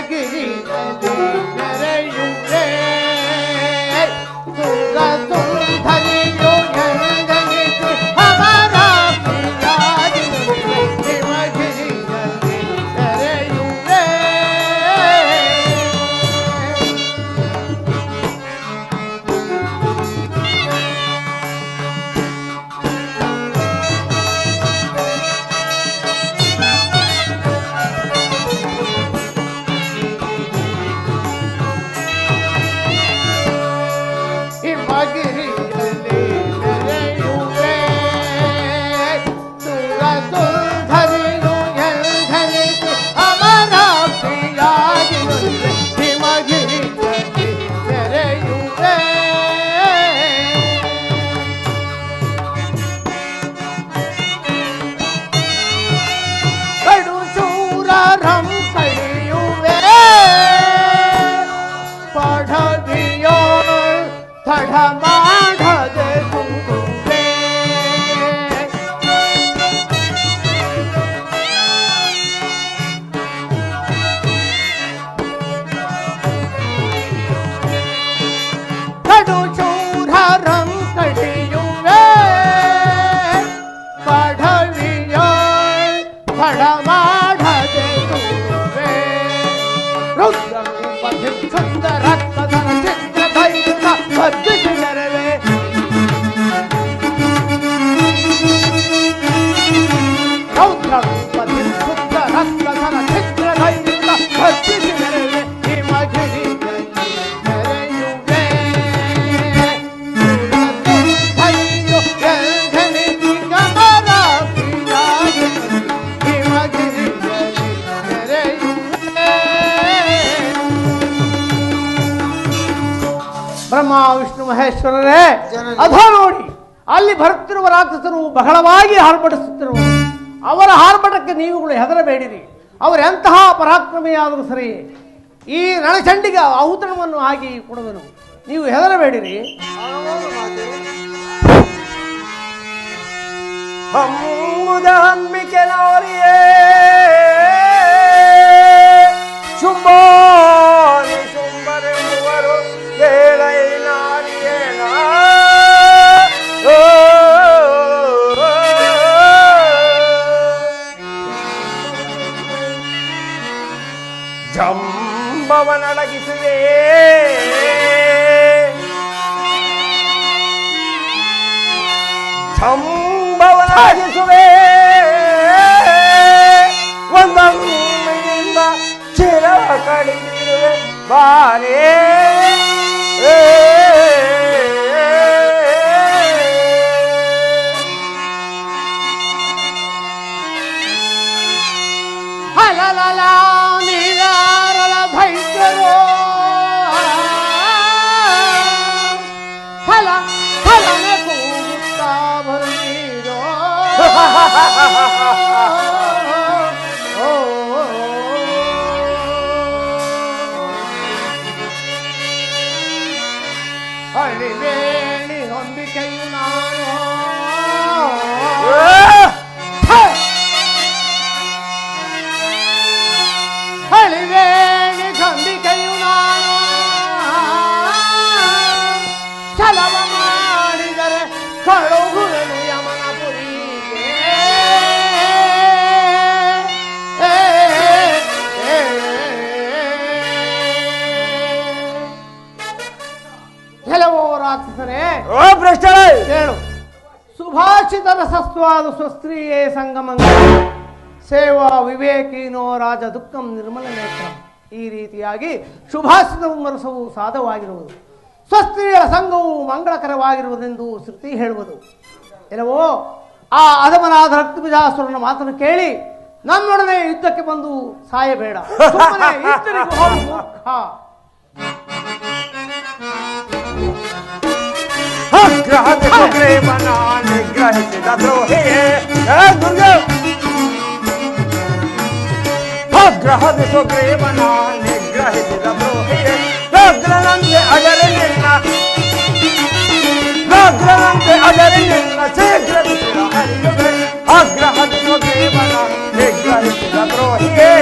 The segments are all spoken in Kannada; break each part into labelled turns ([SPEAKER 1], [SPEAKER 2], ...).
[SPEAKER 1] ಹಿಮಗಿರಿಯಲ್ಲಿ ಮೆರೆಯುವೆ ತುಂಗ ಸುಂದರಿಯು ಎಂದೆನಿಸಿ ಅವರ ಪ್ರಿಯಾಗಿರುವೆ ಹಿಮಗಿರಿಯಲ್ಲಿ ಮೆರೆಯುವೆ ಹಿಮಗಿರಿಯಲ್ಲಿ ಮೆರೆಯುವೆ ತುಂಗ ಸುಂದರಿಯು ಎಂದೆನಿಸಿ ಅವರ ಪ್ರಿಯಾಗಿರುವೆ ಹಿಮಗಿರಿಯಲ್ಲಿ ಮೆರೆಯುವೆ ಕಡು ಶೂರರಂ ಕಳೆಯುವೆ ಪಡವಿಯೋ ತಡ ಮಾಡದೆ ತುಂಬುವೆ ಕಡು ಶೂರರಂ ಕಡಿಯುವೆ ಪಡವಿಯೋ ತಡ ಮಾಡದೆ ತುಂಬುವೆ ರುದ್ರಪತಿ ಸುಂದರ ಕದನ ಚಿತ್ರ ಧೈರ್ಯ ಭದ್ರಿಸಿದರವೆ ರೌದ್ರಪತಿ ಸುಂದರ ಕದನ ಚಿತ್ರ ಧೈರ್ಯ ಭದ್ರಿಸಿದರವೆ ಹಿಮಗಿರಿಯಲ್ಲಿ ಮೆರೆಯುವೆ ಧೈರ್ಯ ಎಂದೆನಿಸಿ ಗಮನ ಪ್ರಿಯಾಗಿರುವೆ ಹಿಮಗಿರಿಯಲ್ಲಿ ಮೆರೆಯುವೆ ಬ್ರಹ್ಮ ವಿಷ್ಣು ಮಹೇಶ್ವರರೇ ಅಧೋ ನೋಡಿ ಅಲ್ಲಿ ಬರುತ್ತಿರುವ ರಾಕ್ಷಸರು ಬಹಳವಾಗಿ ಹಾರ್ಪಡಿಸುತ್ತಿರುವರು ಅವರ ಹಾರ್ಪಟಕ್ಕೆ ನೀವುಗಳು ಹೆದರಬೇಡಿರಿ ಅವರೆಂತಹ ಪರಾಕ್ರಮಿಯಾದರೂ ಸರಿ ಈ ರಣಚಂಡಿಗೆ ಔತಣವನ್ನು ಆಗಿ ಕೊಡುವರು ನೀವು ಹೆದರಬೇಡಿರಿ
[SPEAKER 2] ಹಮ್ಮುದ ಹಮ್ಮಿಕೆ ನಾರಿಯೇ ಶುಂಭಾನಿ ಶುಂಭರೆಂಬುವರು ಕೇಳೈ ನಾರಿಯೇನ ಜಂಬವನಡಗಿಸುವೆ ಜಂಬವನಡಗಿಸುವೆ ಒಂದೊಮ್ಮೆಯಿಂದ ಚಿರ ಕಡಿದಿರುವೆ ಬಾರೇ
[SPEAKER 1] ಹಲಲಲ ನೀರಾರಳ ಭೈಕರೋ ಹಲ ಹಲನೆ ಕೂಗುತ್ತಾ ಬರುತ್ತೀರೋ ಹಳಿವೇಣಿ ಹೊಂಬಿಕೆಯು ನಾನು ಹಳಿವೇಣಿ ಹೊಂಬಿಕೆಯು ನಾನು ಛಲವ ಮಾಡಿದರೆ ಕಳುಹುವೆನು ಯಮನ ಪುರಿಗೆ ಕೆಲವು ರಾಕ್ಷಸರೇ
[SPEAKER 2] ಓ ಭ್ರಷ್ಟರೇ
[SPEAKER 1] ಹೇಳು ಸುಭಾಷಿತರ ಸಸ್ವಾದ ಸ್ವಸ್ತ್ರೀಯೇ ಸಂಗಮಂಗ ಸೇವಾ ವಿವೇಕೀನೋ ರಾಜ ದುಃಖಂ ನಿರ್ಮಲ ನೇತ್ರ ಈ ರೀತಿಯಾಗಿ ಶುಭಾಷಿತ ವಿಮರ್ಶವು ಸಾಧವಾಗಿರುವುದು ಸ್ವಸ್ತ್ರೀಯರ ಸಂಘವು ಮಂಗಳಕರವಾಗಿರುವುದೆಂದು ಶ್ರುತಿ ಹೇಳುವುದು ಎಲ್ಲವೋ ಆ ಅಧಮನಾದ ರಕ್ತಬೀಜಾಸುರನ ಮಾತನ್ನು ಕೇಳಿ ನಮ್ಮೊಡನೆ ಯುದ್ಧಕ್ಕೆ ಬಂದು ಸಾಯಬೇಡ ಸುಮ್ಮನೆ ಇತರಿಗೂ ಹೋಗು ಮೂರ್ಖ.
[SPEAKER 2] ನಿಗ್ರಹಿಸಿದ ದ್ರೋಹಿಯೇ ಗ್ರಹದ ಸುಗ್ರೀವನ ನಿಗ್ರಹಿಸಿದ ದ್ರೋಹಿಯೇ ವ್ಯಾಘ್ರನಂತೆ ಅಜರಿ ನಿನ್ನ ವ್ಯಾಘ್ರನಂತೆ ಅಜರಿ ನಿನ್ನ ಶೀಘ್ರ ಹರಿಯುವೆ ಆಗ್ರಹದ ಸುಗ್ರೀವನ ನಿಗ್ರಹಿಸಿದ ದ್ರೋಹಿಯೇ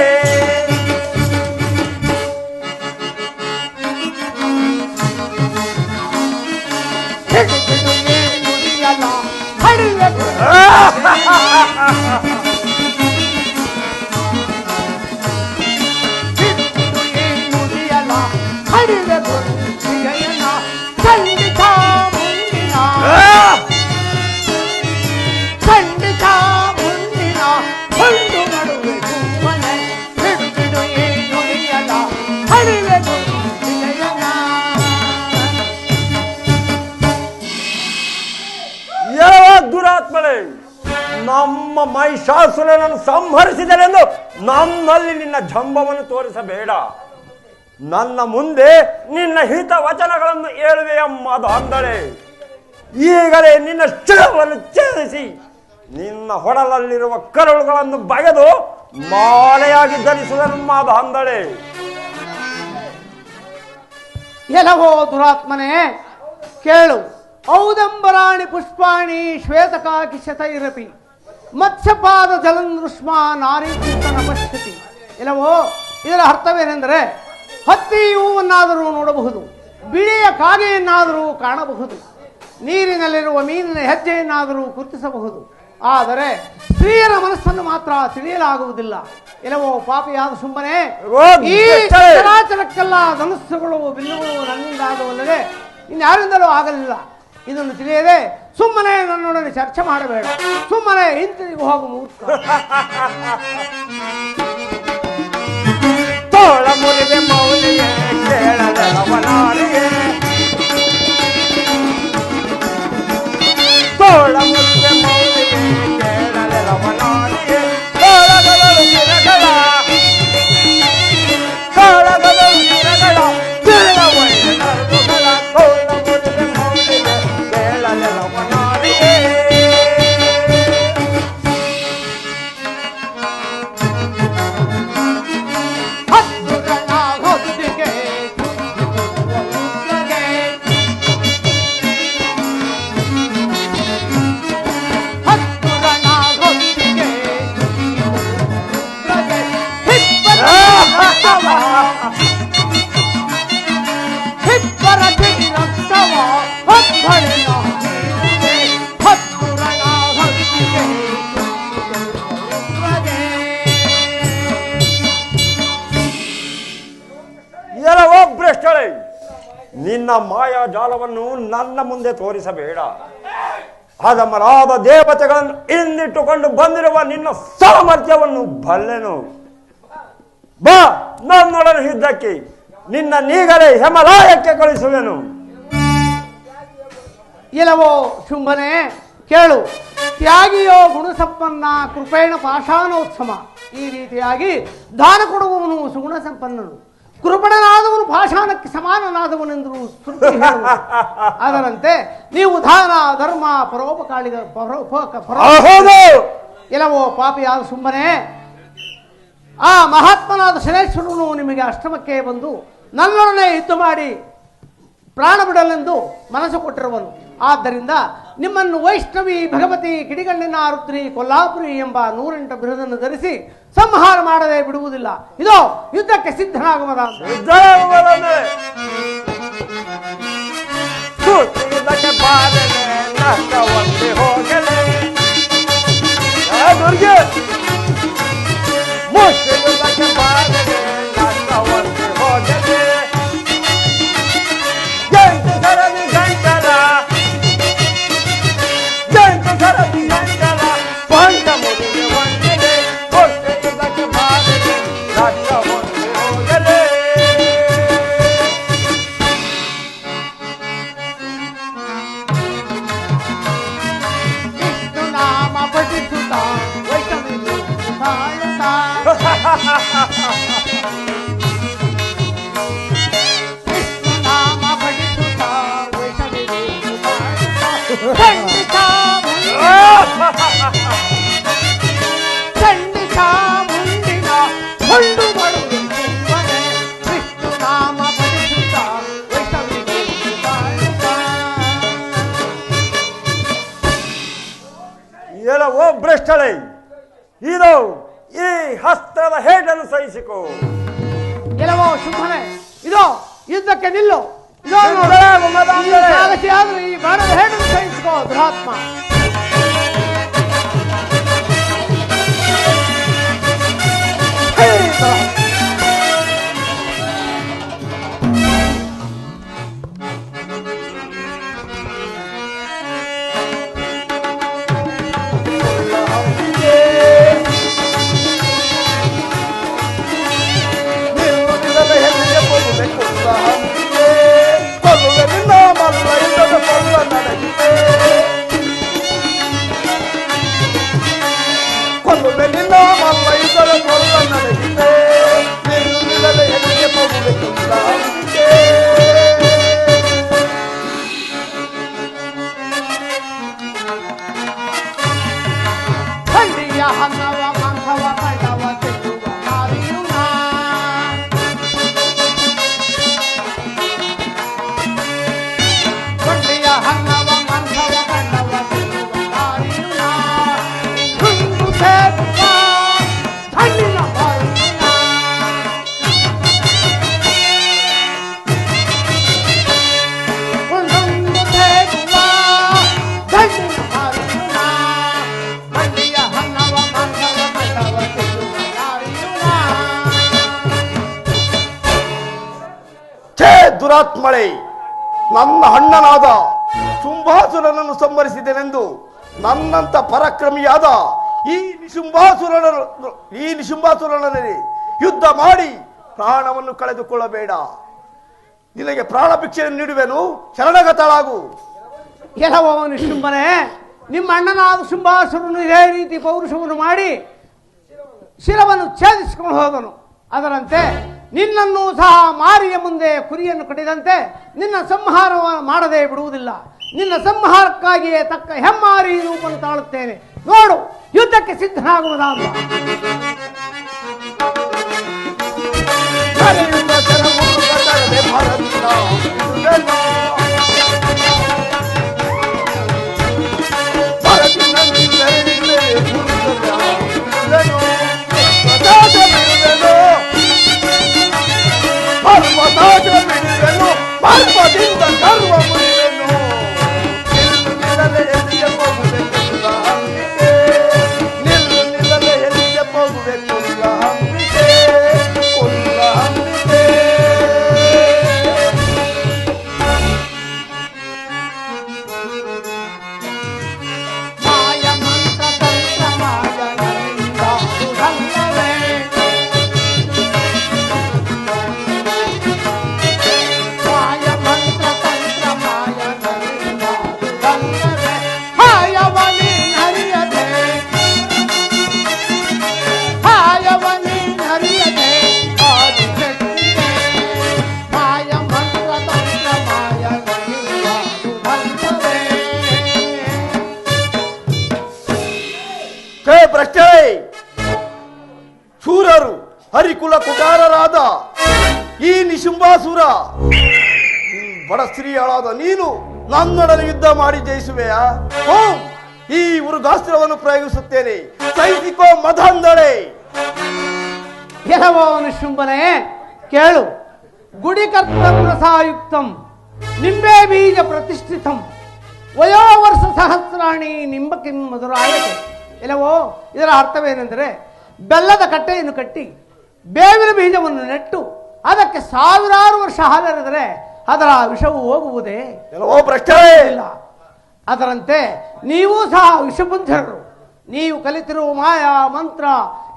[SPEAKER 2] ಮಹಿಷಾಸುರನನ್ನು ಸಂಹರಿಸಿದರೆಂದು ನನ್ನಲ್ಲಿ ನಿನ್ನ ಜಂಬವನ್ನು ತೋರಿಸಬೇಡ. ನನ್ನ ಮುಂದೆ ನಿನ್ನ ಹಿತ ವಚನಗಳನ್ನು ಹೇಳುವೆಯ ಮದಾಂಧಳೆ. ಈಗಲೇ ನಿನ್ನ ಶಿರವನ್ನು ಛೇದಿಸಿ ನಿನ್ನ ಹೊಡಲಲ್ಲಿರುವ ಕರುಳುಗಳನ್ನು ಬಗೆದು ಮಾಲೆಯಾಗಿ ಧರಿಸುವೆನು ಮದಾಂಧಳೆ.
[SPEAKER 1] ಎಲ್ಲವೋ ದುರಾತ್ಮನೇ, ಕೇಳು. ಔದಂಬರಾಣಿ ಪುಷ್ಪಾಣಿ ಶ್ವೇತಕಾಕಿ ಶತೈರಪಿ ಮತ್ಸ್ಯಪಾದ ಜಲಂದೃಷ್ಮ ನಾರಿ ಕೀರ್ತನ ಪಶ್ಯತಿ. ಎಲ್ಲವೋ ಇದರ ಅರ್ಥವೇನೆಂದರೆ, ಹತ್ತಿ ಹೂವನ್ನಾದರೂ ನೋಡಬಹುದು, ಬಿಳಿಯ ಕಾಗೆಯನ್ನಾದರೂ ಕಾಣಬಹುದು, ನೀರಿನಲ್ಲಿರುವ ಮೀನಿನ ಹೆಜ್ಜೆಯನ್ನಾದರೂ ಗುರುತಿಸಬಹುದು, ಆದರೆ ಸ್ತ್ರೀಯರ ಮನಸ್ಸನ್ನು ಮಾತ್ರ ತಿಳಿಯಲಾಗುವುದಿಲ್ಲ. ಎಲ್ಲವೋ ಪಾಪಿಯಾದ ಸುಮ್ಮನೆ ಈ ಚರಾಚರಕ್ಕೆಲ್ಲ ಧನಸ್ಸುಗಳು ಬಿಲ್ಲುಗಳು ನನ್ನಿಂದಾಗವಲ್ಲದೆ ಇನ್ಯಾರಿಂದಲೂ ಆಗಲಿಲ್ಲ. ಇದನ್ನು ತಿಳಿಯದೆ ಸುಮ್ಮನೆ ನನ್ನೊಡನೆ ಚರ್ಚೆ ಮಾಡಬೇಡ. ಸುಮ್ಮನೆ ಹಿಂತಿರುಗಿ ಹೋಗು ಮೂರ್ಖ.
[SPEAKER 2] ತೋಳ ಮುರಿವೆ ಮೌಲಿಗೆ ಕೇಳಲವನಾರಿಗೆ, ತೋಳ ಮುರಿವೆ ಮೌಲಿಗೆ ಕೇಳಲವನಾರಿಗೆ, ತೋಳಗಳು ಗಿರಗಳ ತೋಳಗಳು ಗಿರಗಳ ತಿರುವೈನ ನರಗುಗಳ, ತೋಳ ಮುರಿವೆ ಮೌಲಿಗೆ ಕೇಳಲವನಾರಿಗೆ. ಎಲ್ಲವೋ ಭ್ರಷ್ಟಳೆ, ನಿನ್ನ ಮಾಯಾಜಾಲವನ್ನು ನನ್ನ ಮುಂದೆ ತೋರಿಸಬೇಡ. ಅಧಮರಾದ ದೇವತೆಗಳನ್ನು ಹಿಂದಿಟ್ಟುಕೊಂಡು ಬಂದಿರುವ ನಿನ್ನ ಸಾಮರ್ಥ್ಯವನ್ನು ಬಲ್ಲೆನು. ಬಾ ನನ್ನೊಡನೆ ಯುದ್ಧಕ್ಕೆ, ನಿನ್ನ ನೀಗಲೇ ಹಿಮಾಲಯಕ್ಕೆ ಕಳಿಸುವೆನು.
[SPEAKER 1] ಎಲ್ಲವೋ ಶುಂಭನೆ, ಕೇಳು. ತ್ಯಾಗಿಯೋ ಗುಣಸಂಪನ್ನ, ಕೃಪೇಣ ಪಾಷಾಣೋತ್ಸಮ. ಈ ರೀತಿಯಾಗಿ ದಾನ ಕೊಡುವವನು ಸುಗುಣ ಸಂಪನ್ನನು, ಕೃಪಣನಾದವನು ಪಾಷಾಣಕ್ಕೆ ಸಮಾನನಾದವನೆಂದರು ಶ್ರುತಿ ಹೇಳುವುದು. ಅದರಂತೆ ನೀವು ದಾನ ಧರ್ಮ ಪರೋಪಕಾರಿಗ ಎಲ್ಲವೋ ಪಾಪಿಯಾದ ಸುಮ್ಮನೆ, ಆ ಮಹಾತ್ಮನಾದ ಶನೇಶ್ವರನು ನಿಮಗೆ ಅಷ್ಟಮಕ್ಕೆ ಬಂದು ನನ್ನೊಡನೆ ಯುದ್ಧ ಮಾಡಿ ಪ್ರಾಣ ಬಿಡಲೆಂದು ಮನಸ್ಸು ಕೊಟ್ಟಿರುವನು. ಆದ್ದರಿಂದ ನಿಮ್ಮನ್ನು ವೈಷ್ಣವಿ, ಭಗವತಿ, ಕಿಡಿಗಣ್ಣಿನ ರುದ್ರಿ, ಕೊಲ್ಲಾಪುರಿ ಎಂಬ 108 ಬಿರುದನ್ನು ಧರಿಸಿ ಸಂಹಾರ ಮಾಡದೆ ಬಿಡುವುದಿಲ್ಲ. ಇದೋ ಯುದ್ಧಕ್ಕೆ ಸಿದ್ಧನಾಗುವುದ
[SPEAKER 2] ಎಲ್ಲವೋ ಭ್ರಷ್ಟಳೆ, ಇದು ಈ ಹಸ್ತದ ಹೇಟನ್ನು ಸಹಿಸಿಕೋ.
[SPEAKER 1] ಎಲ್ಲವೋ ಶುಭನೆ, ಇದೋ ಯುದ್ಧಕ್ಕೆ ನಿಲ್ಲು. ಇದೋ ಈ ಬಾಣದ ಹೇಟನ್ನು ಸಹಿಸಿಕೋ ದುರಾತ್ಮ.
[SPEAKER 2] ಕೊಂದು
[SPEAKER 3] ದುರಾತ್ಮಳೆ, ನನ್ನ ಅಣ್ಣನಾದ ಶುಂಭಾಸುರನನ್ನು ಸಂಹರಿಸಿದೆನೆಂದು ನನ್ನಂತ ಪರಾಕ್ರಮಿಯಾದ ಈ ನಿಶುಂಭಾಸುರನಲ್ಲಿ ಯುದ್ಧ ಮಾಡಿ ಪ್ರಾಣವನ್ನು ಕಳೆದುಕೊಳ್ಳಬೇಡ. ನಿನಗೆ ಪ್ರಾಣ ಭಿಕ್ಷೆಯನ್ನು ನೀಡುವೆನು, ಶರಣಗತಳಾಗು.
[SPEAKER 1] ಕೆಲವು ನಿಶುಂಭನೆ, ನಿಮ್ಮ ಅಣ್ಣನಾದ ಶುಂಭಾಸುರನು ಇದೇ ರೀತಿ ಪೌರುಷವನ್ನು ಮಾಡಿ ಶಿರವನ್ನು ಛೇದಿಸಿಕೊಂಡು ಹೋದನು. ಅದರಂತೆ ನಿನ್ನನ್ನು ಸಹ ಮಾರಿಯ ಮುಂದೆ ಕುರಿಯನ್ನು ಕಟ್ಟಿದಂತೆ ನಿನ್ನ ಸಂಹಾರ ಮಾಡದೆ ಬಿಡುವುದಿಲ್ಲ. ನಿನ್ನ ಸಂಹಾರಕ್ಕಾಗಿಯೇ ತಕ್ಕ ಹೆಮ್ಮಾರಿ ರೂಪವನ್ನು ತಾಳುತ್ತೇನೆ. ನೋಡು, ಯುದ್ಧಕ್ಕೆ ಸಿದ್ಧನಾಗುವುದಾದ.
[SPEAKER 3] ಪರ್ವದಿಂದ ಗರ್ವ ಮುರಿವೆನು, ನಿಲ್ಲದೆ ಎಲ್ಲಿಗೆ ಹೋಗುವೆನು ಅಂಬಿಕೆ, ನಿಲ್ಲದೆ ಎಲ್ಲಿಗೆ ಹೋಗುವೆನು ಅಂಬಿಕೆ, ಅಂಬಿಕೆ.
[SPEAKER 1] ಮಾಯ ಮಂತ್ರ ತಂತ್ರ ಮಾಯಗಳಿಂದ ದುರಂತವೇ. ಮಾಯ ಮಂತ್ರ ತಂತ್ರ ಮಾಯಗಳಿಂದ ದುರಂತವೇ. ಹಾಯವನಿ ಹರಿಯದೆ, ಹಾಯವನಿ ಹರಿಯದೆ ಆದಿಶಕ್ತಿಗೆ. ಮಾಯ ಮಂತ್ರ ತಂತ್ರ ಮಾಯಗಳಿಂದ ದುರಂತವೇ.
[SPEAKER 3] ಛೇ ಭ್ರಷ್ಟರೇ, ಶೂರರು ಹರಿಕುಲ ಕುಟಾರರಾದ ಈ ನಿಶುಂಭಾಸುರ, ಬಡ ಸ್ತ್ರೀಯಳಾದ ನೀನು ನನ್ನೊಡನೆ ಯುದ್ಧ ಮಾಡಿ ಜಯಿಸುವೆಯಾ? ಈ ಮೃಗಾಸ್ತ್ರವನ್ನು ಪ್ರಯೋಗಿಸುತ್ತೇನೆ, ಸೈನಿಕೋ ಮದಂದಳೆ.
[SPEAKER 1] ಕೆಲವೋ ನಿಶುಂಭನೆ, ಕೇಳು. ಗುಡಿಕರ್ತಂ ರಸಾಯುಕ್ತಂ ನಿಂಬೆ ಬೀಜ ಪ್ರತಿಷ್ಠಿತಂ ವಯೋವರ್ಷ ಸಹಸ್ರಾಣಿ ನಿಂಬಕಿಂ ಮಧುರಾಯತೆ. ಎಲ್ಲವೋ ಇದರ ಅರ್ಥವೇನೆಂದರೆ, ಬೆಲ್ಲದ ಕಟ್ಟೆಯನ್ನು ಕಟ್ಟಿ ಬೇವಿನ ಬೀಜವನ್ನು ನೆಟ್ಟು ಅದಕ್ಕೆ ಸಾವಿರಾರು ವರ್ಷ ಹಾಲೆರೆದರೆ ಅದರ ವಿಷವು ಹೋಗುವುದೇ?
[SPEAKER 3] ಎಲ್ಲವೋ ಭ್ರಷ್ಟರೇ,
[SPEAKER 1] ಇಲ್ಲ. ಅದರಂತೆ ನೀವು ಸಹ ವಿಷಬುದ್ಧರು. ನೀವು ಕಲಿತಿರುವ ಮಾಯಾ ಮಂತ್ರ,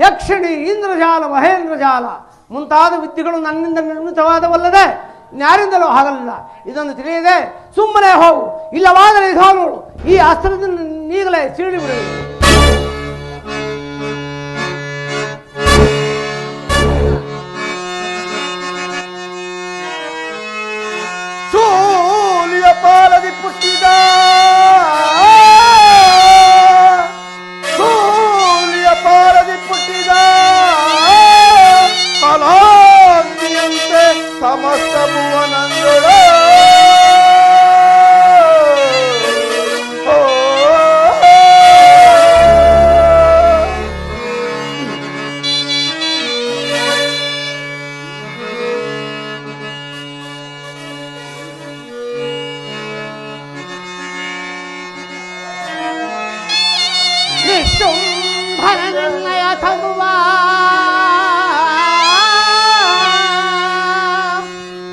[SPEAKER 1] ಯಕ್ಷಿಣಿ, ಇಂದ್ರಜಾಲ, ಮಹೇಂದ್ರಜಾಲ ಮುಂತಾದ ವಿದ್ಯೆಗಳು ನನ್ನಿಂದ ನಿರ್ಮಿತವಾದವಲ್ಲದೆ ಯಾರಿಂದಲೂ ಆಗಲಿಲ್ಲ. ಇದನ್ನು ತಿಳಿಯದೆ ಸುಮ್ಮನೆ ಹೋಗು, ಇಲ್ಲವಾದರೆ ನೋಡು, ಈ ಅಸ್ತ್ರದಿಂದ ನೀಗಲೇ ಸೀಳಿ ಬಿಡುವುದು.
[SPEAKER 3] ಸೂಲಿಯ ಪಾಲದಿ ಪುಟ್ಟಿದ, ಸೂಲಿಯ ಪಾಲದಿ ಪುಟ್ಟಿದ ಕಲಾಂತಿಯಂತೆ ಸಮಸ್ತ ಭುವನಂದೊಳ
[SPEAKER 1] ನಿಶುಂಭನನಿರ್ಣಯ ತಗುವ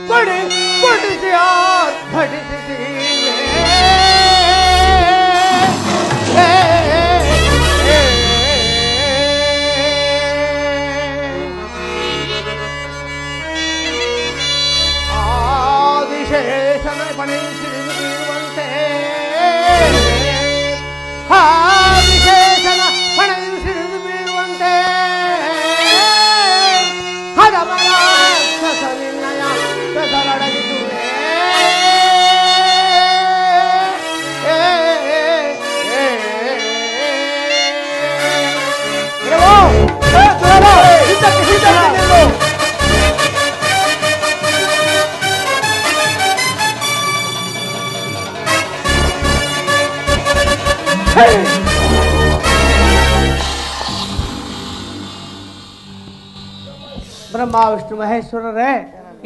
[SPEAKER 1] ಕೊಡಿ ಕೊಡಿಸಿ ಆರ್ಭಟಿಸಿ ಆದಿಶೇಷನ ಪಣಿಸಿರುವಂತೆ, ಆದಿಶೇಷನ ಪಣೆಯು ಸಿಡಿದು ಬೀಳುವಂತೆ ಹದಬಲ ಸಸನಿರ್ಣಯ ಬೆದರಡಗಿಸುವೆ. ಬ್ರಹ್ಮ ವಿಷ್ಣು ಮಹೇಶ್ವರರೇ,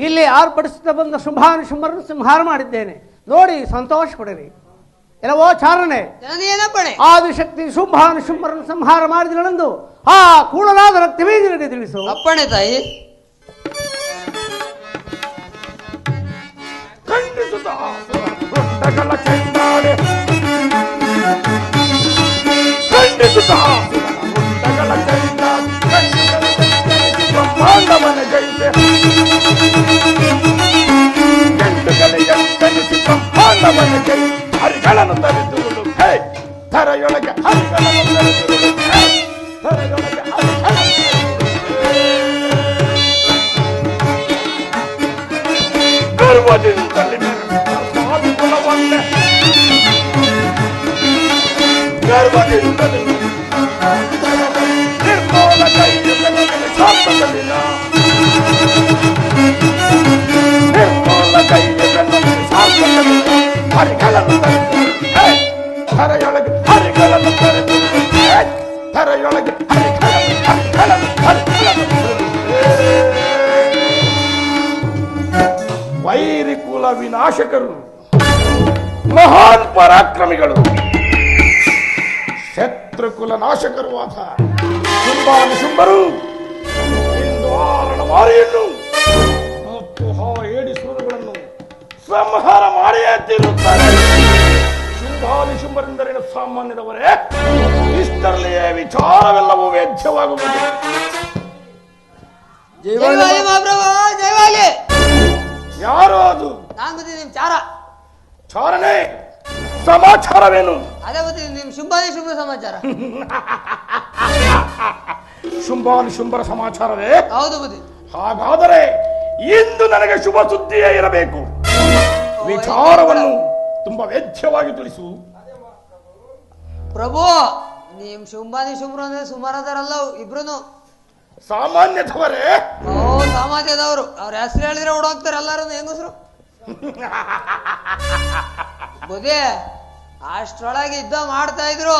[SPEAKER 1] ಇಲ್ಲಿ ಆರ್ಭಟಿಸುತ್ತಾ ಬಂದ ಶುಂಭಾನುಶುಂಭರನ್ನು ಸಂಹಾರ ಮಾಡಿದ್ದೇನೆ. ನೋಡಿ ಸಂತೋಷ ಪಡಿರಿ. ಎಲ್ಲವೋ ಚಾರಣೆ, ಆದಿಶಕ್ತಿ ಶುಂಭಾನುಶುಂಭರನ್ನು ಸಂಹಾರ ಮಾಡಿದಳೆಂದು ಆ ಕೂಡಲಾದ ರಕ್ತಬೀಜನಿಗೆ ತಿಳಿಸು.
[SPEAKER 4] ಅಪ್ಪಣೆ ತಾಯಿ. ರುಂಡಗಳ ಚೆಂಡಾಡೆ ಖಂಡಿಸುತ್ತಾ ರುಂಡಗಳ ಚೆಂಡಾಡೆ ಬ್ರಹ್ಮಾಂಡವನ ಜಯಿತೆ ಎಂಟನಿಸಿ ಬ್ರಹ್ಮಾಂಡವನ ಜೈ ಹರಿಗಳನ್ನು ತರಿದುರುಳು ಧರೆಯೊಳಗೆ ಹರಿಗಳನ್ನು ತರಿದುರುಳು ಧರೆಯೊಳಗೆ ಗರ್ವದಿಂದಲೇ ಕುಲವನ್ನೇ ಗರ್ವದಿಂದಲೇ ನಿರ್ಮೂಲ ಕೈಯುಗಳಲ್ಲಿ ಶಾಪದಲ್ಲಿನ ನಿರ್ಮೂಲ ಕೈಯುಗಳಲ್ಲಿ ಶಾಪದಲ್ಲಿನ ಹರಿಗಳನ್ನು ತರೆದು ಧರೆಯೊಳಗೆ ಹರಿಗಳನ್ನು ತರೆದು ಧರೆಯೊಳಗೆ ವೈರಿ ಕುಲ ವಿನಾಶಕರು ಮಹಾನ್ ಪರಾಕ್ರಮಿಗಳು ಶತ್ರುಕುಲ ನಾಶಕರು ಆದ ಶುಂಭರು ಇಂದು ಆರಣವಾರಿಯನ್ನು ಮತ್ತು ಏಡಿ ಸೂರುಗಳನ್ನು ಸಂಹಾರ ಮಾಡಿಯೇ ತೀರುತ್ತಾರೆ. ಶುಂಭರೆಂದರೇನು ಸಾಮಾನ್ಯದವರೇ? ಇಷ್ಟರಲ್ಲಿಯೇ ವಿಚಾರವೆಲ್ಲವೂ ವೇದ್ಯವಾಗುವುದು. ಯಾರು ಅದು?
[SPEAKER 5] ನಾನು ಬಂದಿದ್ದೀನಿ ನಿಮ್ ಚಾರ
[SPEAKER 4] ಚಾರನೆ ಸಮಾಚಾರವೇನು?
[SPEAKER 5] ಅದೇ ಬಂದಿದ್ದೀನಿ ನಿಮ್ ಶುಂಭ ಸಮಾಚಾರ.
[SPEAKER 4] ಶುಂಭರ ಸಮಾಚಾರವೇ?
[SPEAKER 5] ಹೌದು ಬುದ್ಧಿ.
[SPEAKER 4] ಹಾಗಾದರೆ ಇಂದು ನನಗೆ ಶುಭ ಸುದ್ದಿಯೇ ಇರಬೇಕು. ವಿಚಾರವನ್ನು ತುಂಬಾ ವೇದ್ಯವಾಗಿ ತಿಳಿಸು
[SPEAKER 5] ಪ್ರಭು. ನಿಮ್ ಶುಂಭರು ಅಂದ್ರೆ ಸುಮಾರದಾರಲ್ಲ ಇಬ್ರು
[SPEAKER 4] ಸಾಮಾನ್ಯದವರೇ?
[SPEAKER 5] ಓ ಸಮಾಜದವರು. ಅವ್ರ ಹೆಸರು ಹೇಳಿದ್ರೆ ಓಡೋಗ್ತಾರೆ ಎಲ್ಲಾರು ಹೆಂಗಸರು. ಬುದ್ಧಿ ಅಷ್ಟ್ರೊಳಗೆ ಯುದ್ಧ ಮಾಡ್ತಾ ಇದ್ರು.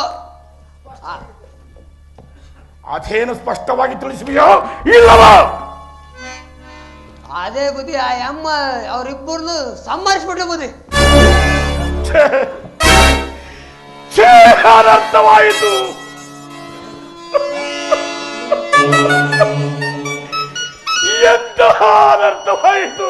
[SPEAKER 4] ಅದೇನು ಸ್ಪಷ್ಟವಾಗಿ ತಿಳಿಸುವಿಯೋ ಇಲ್ಲವ?
[SPEAKER 5] ಅದೇ ಬುದ್ಧಿ ಆ ಅಮ್ಮ ಅವ್ರಿಬ್ಬರನ್ನು ಸಂಹರಿಸ್ಬಿಟ್ಲು ಬುದ್ಧಿ.
[SPEAKER 4] ಅರ್ಥವಾಯಿತು. ಎಂತಹ ಅನರ್ಥವಾಯಿತು.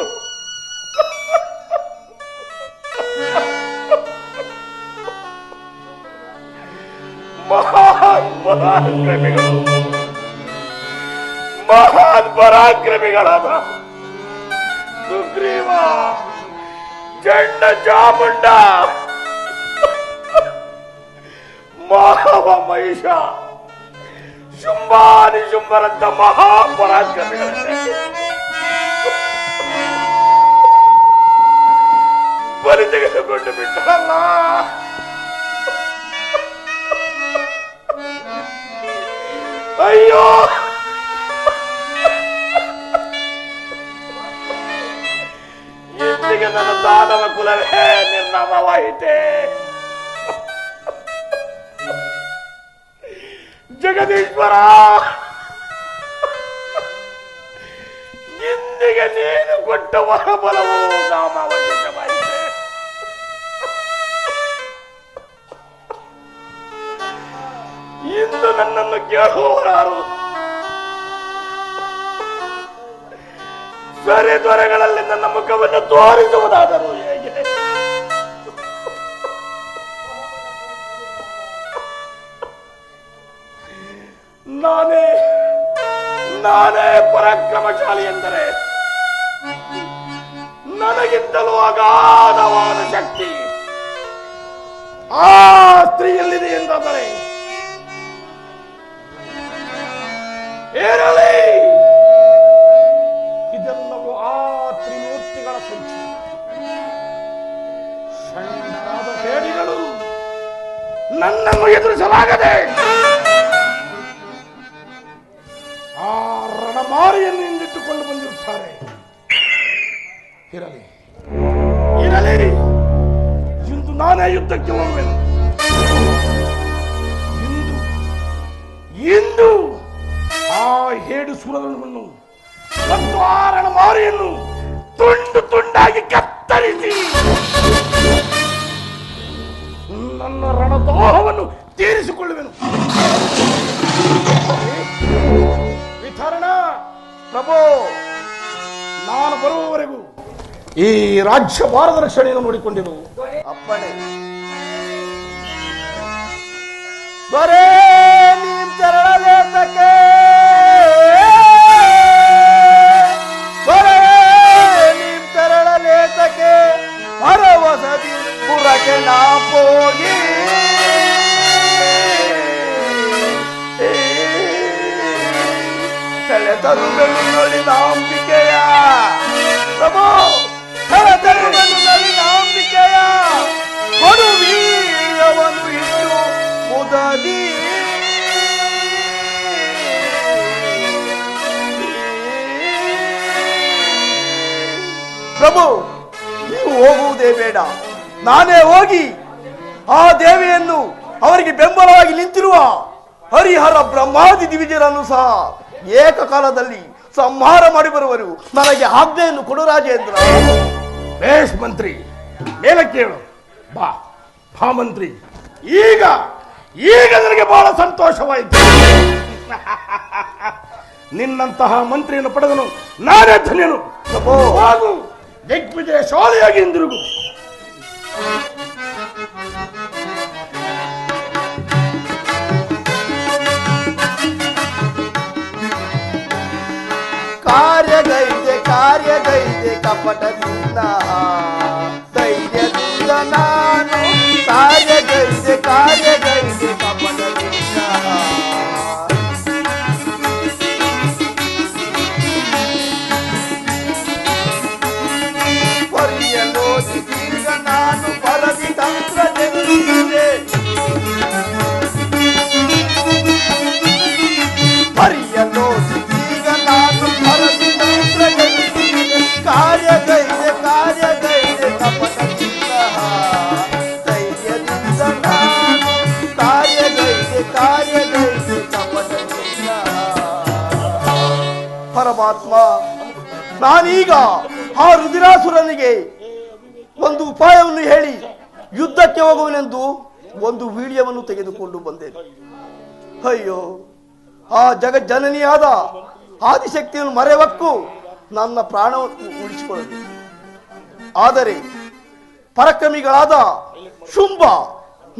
[SPEAKER 4] ಮಹಾನ್ ಪರಾಕ್ರಮಿಗಳಾದ ಸುಗ್ರೀವ, ಚಂಡ ಚಾಮುಂಡ, ಮಾವ ಮಹಿಷ, ಶುಂಭರಂತ ಮಹಾಪರಾಕ್ರಮಿಗಳಂತೆ ಬಲಿ ತೆಗೆದುಕೊಂಡು ಬಿಟ್ಟರಲ್ಲ. ಅಯ್ಯೋ, ಇಂದಿಗೆ ನನ್ನ ದಾನವ ಕುಲವೇ ನಿರ್ನಾಮವಾಯಿತೆ. ಜಗದೀಶ್ವರ, ಇಂದಿಗೆ ನೀನು ಕೊಟ್ಟ ವರಬಲವು ನಾಮವಂಚಿತವಾಯಿತೆ. ಇಂದು ನನ್ನನ್ನು ಕೇಳುವರಾರು? ಸರಿ ದೊರೆಗಳಲ್ಲಿ ನನ್ನ ಮುಖವನ್ನು ತೋರಿಸುವುದಾದರೂ ಹೇಗೆ? ನಾನೇ ಪರಾಕ್ರಮಶಾಲಿ ಎಂದರೆ ನನಗಿಂತಲೂ ಅಗಾಧವಾದ ಶಕ್ತಿ ಆ ಸ್ತ್ರೀಯಲ್ಲಿದೆ ಎಂದಾದರೆ ಏರಲಿ. ಇದೆಲ್ಲವೂ ಆ ತ್ರಿಮೂರ್ತಿಗಳ ಸಂಚು. ಷಂಡರಾದ ಹೇಡಿಗಳು ನನ್ನನ್ನು ಎದುರಿಸಲಾಗದೆ ಆ ರಣಮಾರಿಯನ್ನು ಹಿಂದಿಟ್ಟುಕೊಂಡು ಬಂದಿರುತ್ತಾರೆ. ಇರಲಿ, ಇಂದು ನಾನೇ ಯುದ್ಧಕ್ಕೆ ಹೋಗುವೆನು. ಇಂದು ಆ ಹೇಡು ಸುರಗಳನ್ನು ಮತ್ತು ಆ ರಣಮಾರಿಯನ್ನು ತುಂಡು ತುಂಡಾಗಿ ಕತ್ತರಿಸಿ ನನ್ನ ರಣದೋಹವನ್ನು ತೀರಿಸಿಕೊಳ್ಳುವೆನು. ವಿತರಣ
[SPEAKER 3] ಪ್ರಭು,
[SPEAKER 4] ನಾನು ಬರುವವರೆಗೂ ಈ ರಾಜ್ಯ ಭಾರದ ರಕ್ಷಣೆಯನ್ನು ನೋಡಿಕೊಂಡಿರು.
[SPEAKER 3] ಅಪ್ಪಣೆ. ಬರೇ ನೀನ್ ತೆರಳಲೇತಕ್ಕೆ, ಬರೇ ನೀನ್ ತೆರಳಲೇತಕ್ಕೆ, ಭರವಸದಿ ಪುರಕ್ಕೆ ನಾ ಹೋಗಿ ತಲೆ ತರುವೆನು ನೋಡಿ ನಂಬಿಕೆಯ ಪ್ರಭು, ತಲೆ ತರುವೆನು ನೋಡಿ ನಂಬಿಕೆಯ ಕೊಡು ವೀರವನ್ನು ಇಟ್ಟು ಮುದದಿ ಪ್ರಭು, ನೀವು ಹೋಗುವುದೇ ಬೇಡ, ನಾನೇ ಹೋಗಿ ಆ ದೇವಿಯನ್ನು ಅವರಿಗೆ ಬೆಂಬಲವಾಗಿ ನಿಂತಿರುವ ಹರಿಹರ ಬ್ರಹ್ಮಾದಿ ದಿವಿಜರನ್ನು ಸಹ ಏಕಕಾಲದಲ್ಲಿ ಸಂಹಾರ ಮಾಡಿ ಬರುವರು. ನನಗೆ ಆಜ್ಞೆಯನ್ನು ಕೊಡು ರಾಜೇಂದ್ರ.
[SPEAKER 4] ಬೇಷ್ ಮಂತ್ರಿ, ಮೇಲೆ ಕೇಳು. ಬಾ ಬಾ ಮಂತ್ರಿ, ಈಗ ಈಗ ನನಗೆ ಬಹಳ ಸಂತೋಷವಾಯಿತು. ನಿನ್ನಂತಹ ಮಂತ್ರಿಯನ್ನು ಪಡೆದನು ನಾನೇ ಧನ್ಯನು. ಹೋಗು, ದಿಗ್ವಿಜಯ ಶಾಲೆಯಾಗಿ ಹಿಂದಿರುಗು.
[SPEAKER 3] ಕಾರ್ಯಗೈದೆ ಕಪಟದಿಂದ, ಧೈರ್ಯದಿಂದ ನಾನು ಕಾರ್ಯಗೈದೆ ಕಪಟದಿಂದ. ಪರಿಯಲು ಈಗ ನಾನು ಪರದಿ ತಂತ್ರದಲ್ಲಿದೆ, ಪರಿಯಲು ಈಗ ನಾನು ಪರದಿ ಕಾರ್ಯಗೈದೆ ಕಪಟದಿಂದ, ಧೈರ್ಯದಿಂದ ನಾನು ಕಾರ್ಯಗೈದೆ ಕಪಟದಿಂದ. ಪರಮಾತ್ಮ, ನಾನೀಗ ಆ ರುದಿರಾಸುರನಿಗೆ ಒಂದು ಉಪಾಯವನ್ನು ಹೇಳಿ ಯುದ್ಧಕ್ಕೆ ಹೋಗುವನೆಂದು ಒಂದು ವೀಳ್ಯವನ್ನು ತೆಗೆದುಕೊಂಡು ಬಂದೇನೆ. ಅಯ್ಯೋ, ಆ ಜಗಜ್ಜನನಿಯಾದ ಆದಿಶಕ್ತಿಯನ್ನು ಮರೆವಕ್ಕು ನನ್ನ ಪ್ರಾಣವನ್ನು ಉಳಿಸಿಕೊಳ್ಳಲು. ಆದರೆ ಪರಾಕ್ರಮಿಗಳಾದ ಶುಂಭ,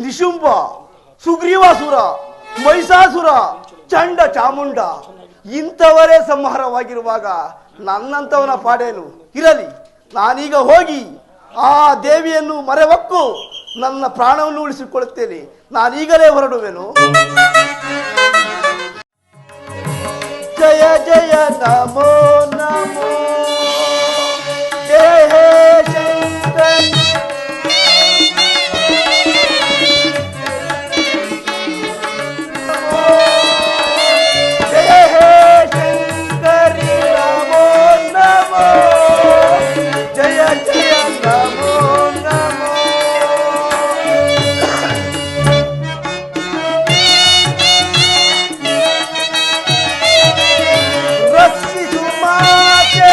[SPEAKER 3] ನಿಶುಂಭ, ಸುಗ್ರೀವಾಸುರ, ಮಹಿಷಾಸುರ, ಚಂಡ ಚಾಮುಂಡ ಇಂಥವರೇ ಸಂಹಾರವಾಗಿರುವಾಗ ನನ್ನಂಥವನ ಪಾಡೇನು? ಇರಲಿ, ನಾನೀಗ ಹೋಗಿ ಆ ದೇವಿಯನ್ನು ಮರೆವಕ್ಕು ನನ್ನ ಪ್ರಾಣವನ್ನು ಉಳಿಸಿಕೊಳ್ಳುತ್ತೇನೆ. ನಾನೀಗಲೇ ಹೊರಡುವೆನು. ಜಯ ಜಯ ನಮೋ ನಮೋ, ಜಯ ಹೇ ಶಂಕರ. ಜಯ ಹೇ ಶಂಕರಿ ನಮೋ ನಮೋ, ಜಯ ಜಯ ನಮೋ ನಮೋ. ರಕ್ಷಿಸು ಮಾತೆ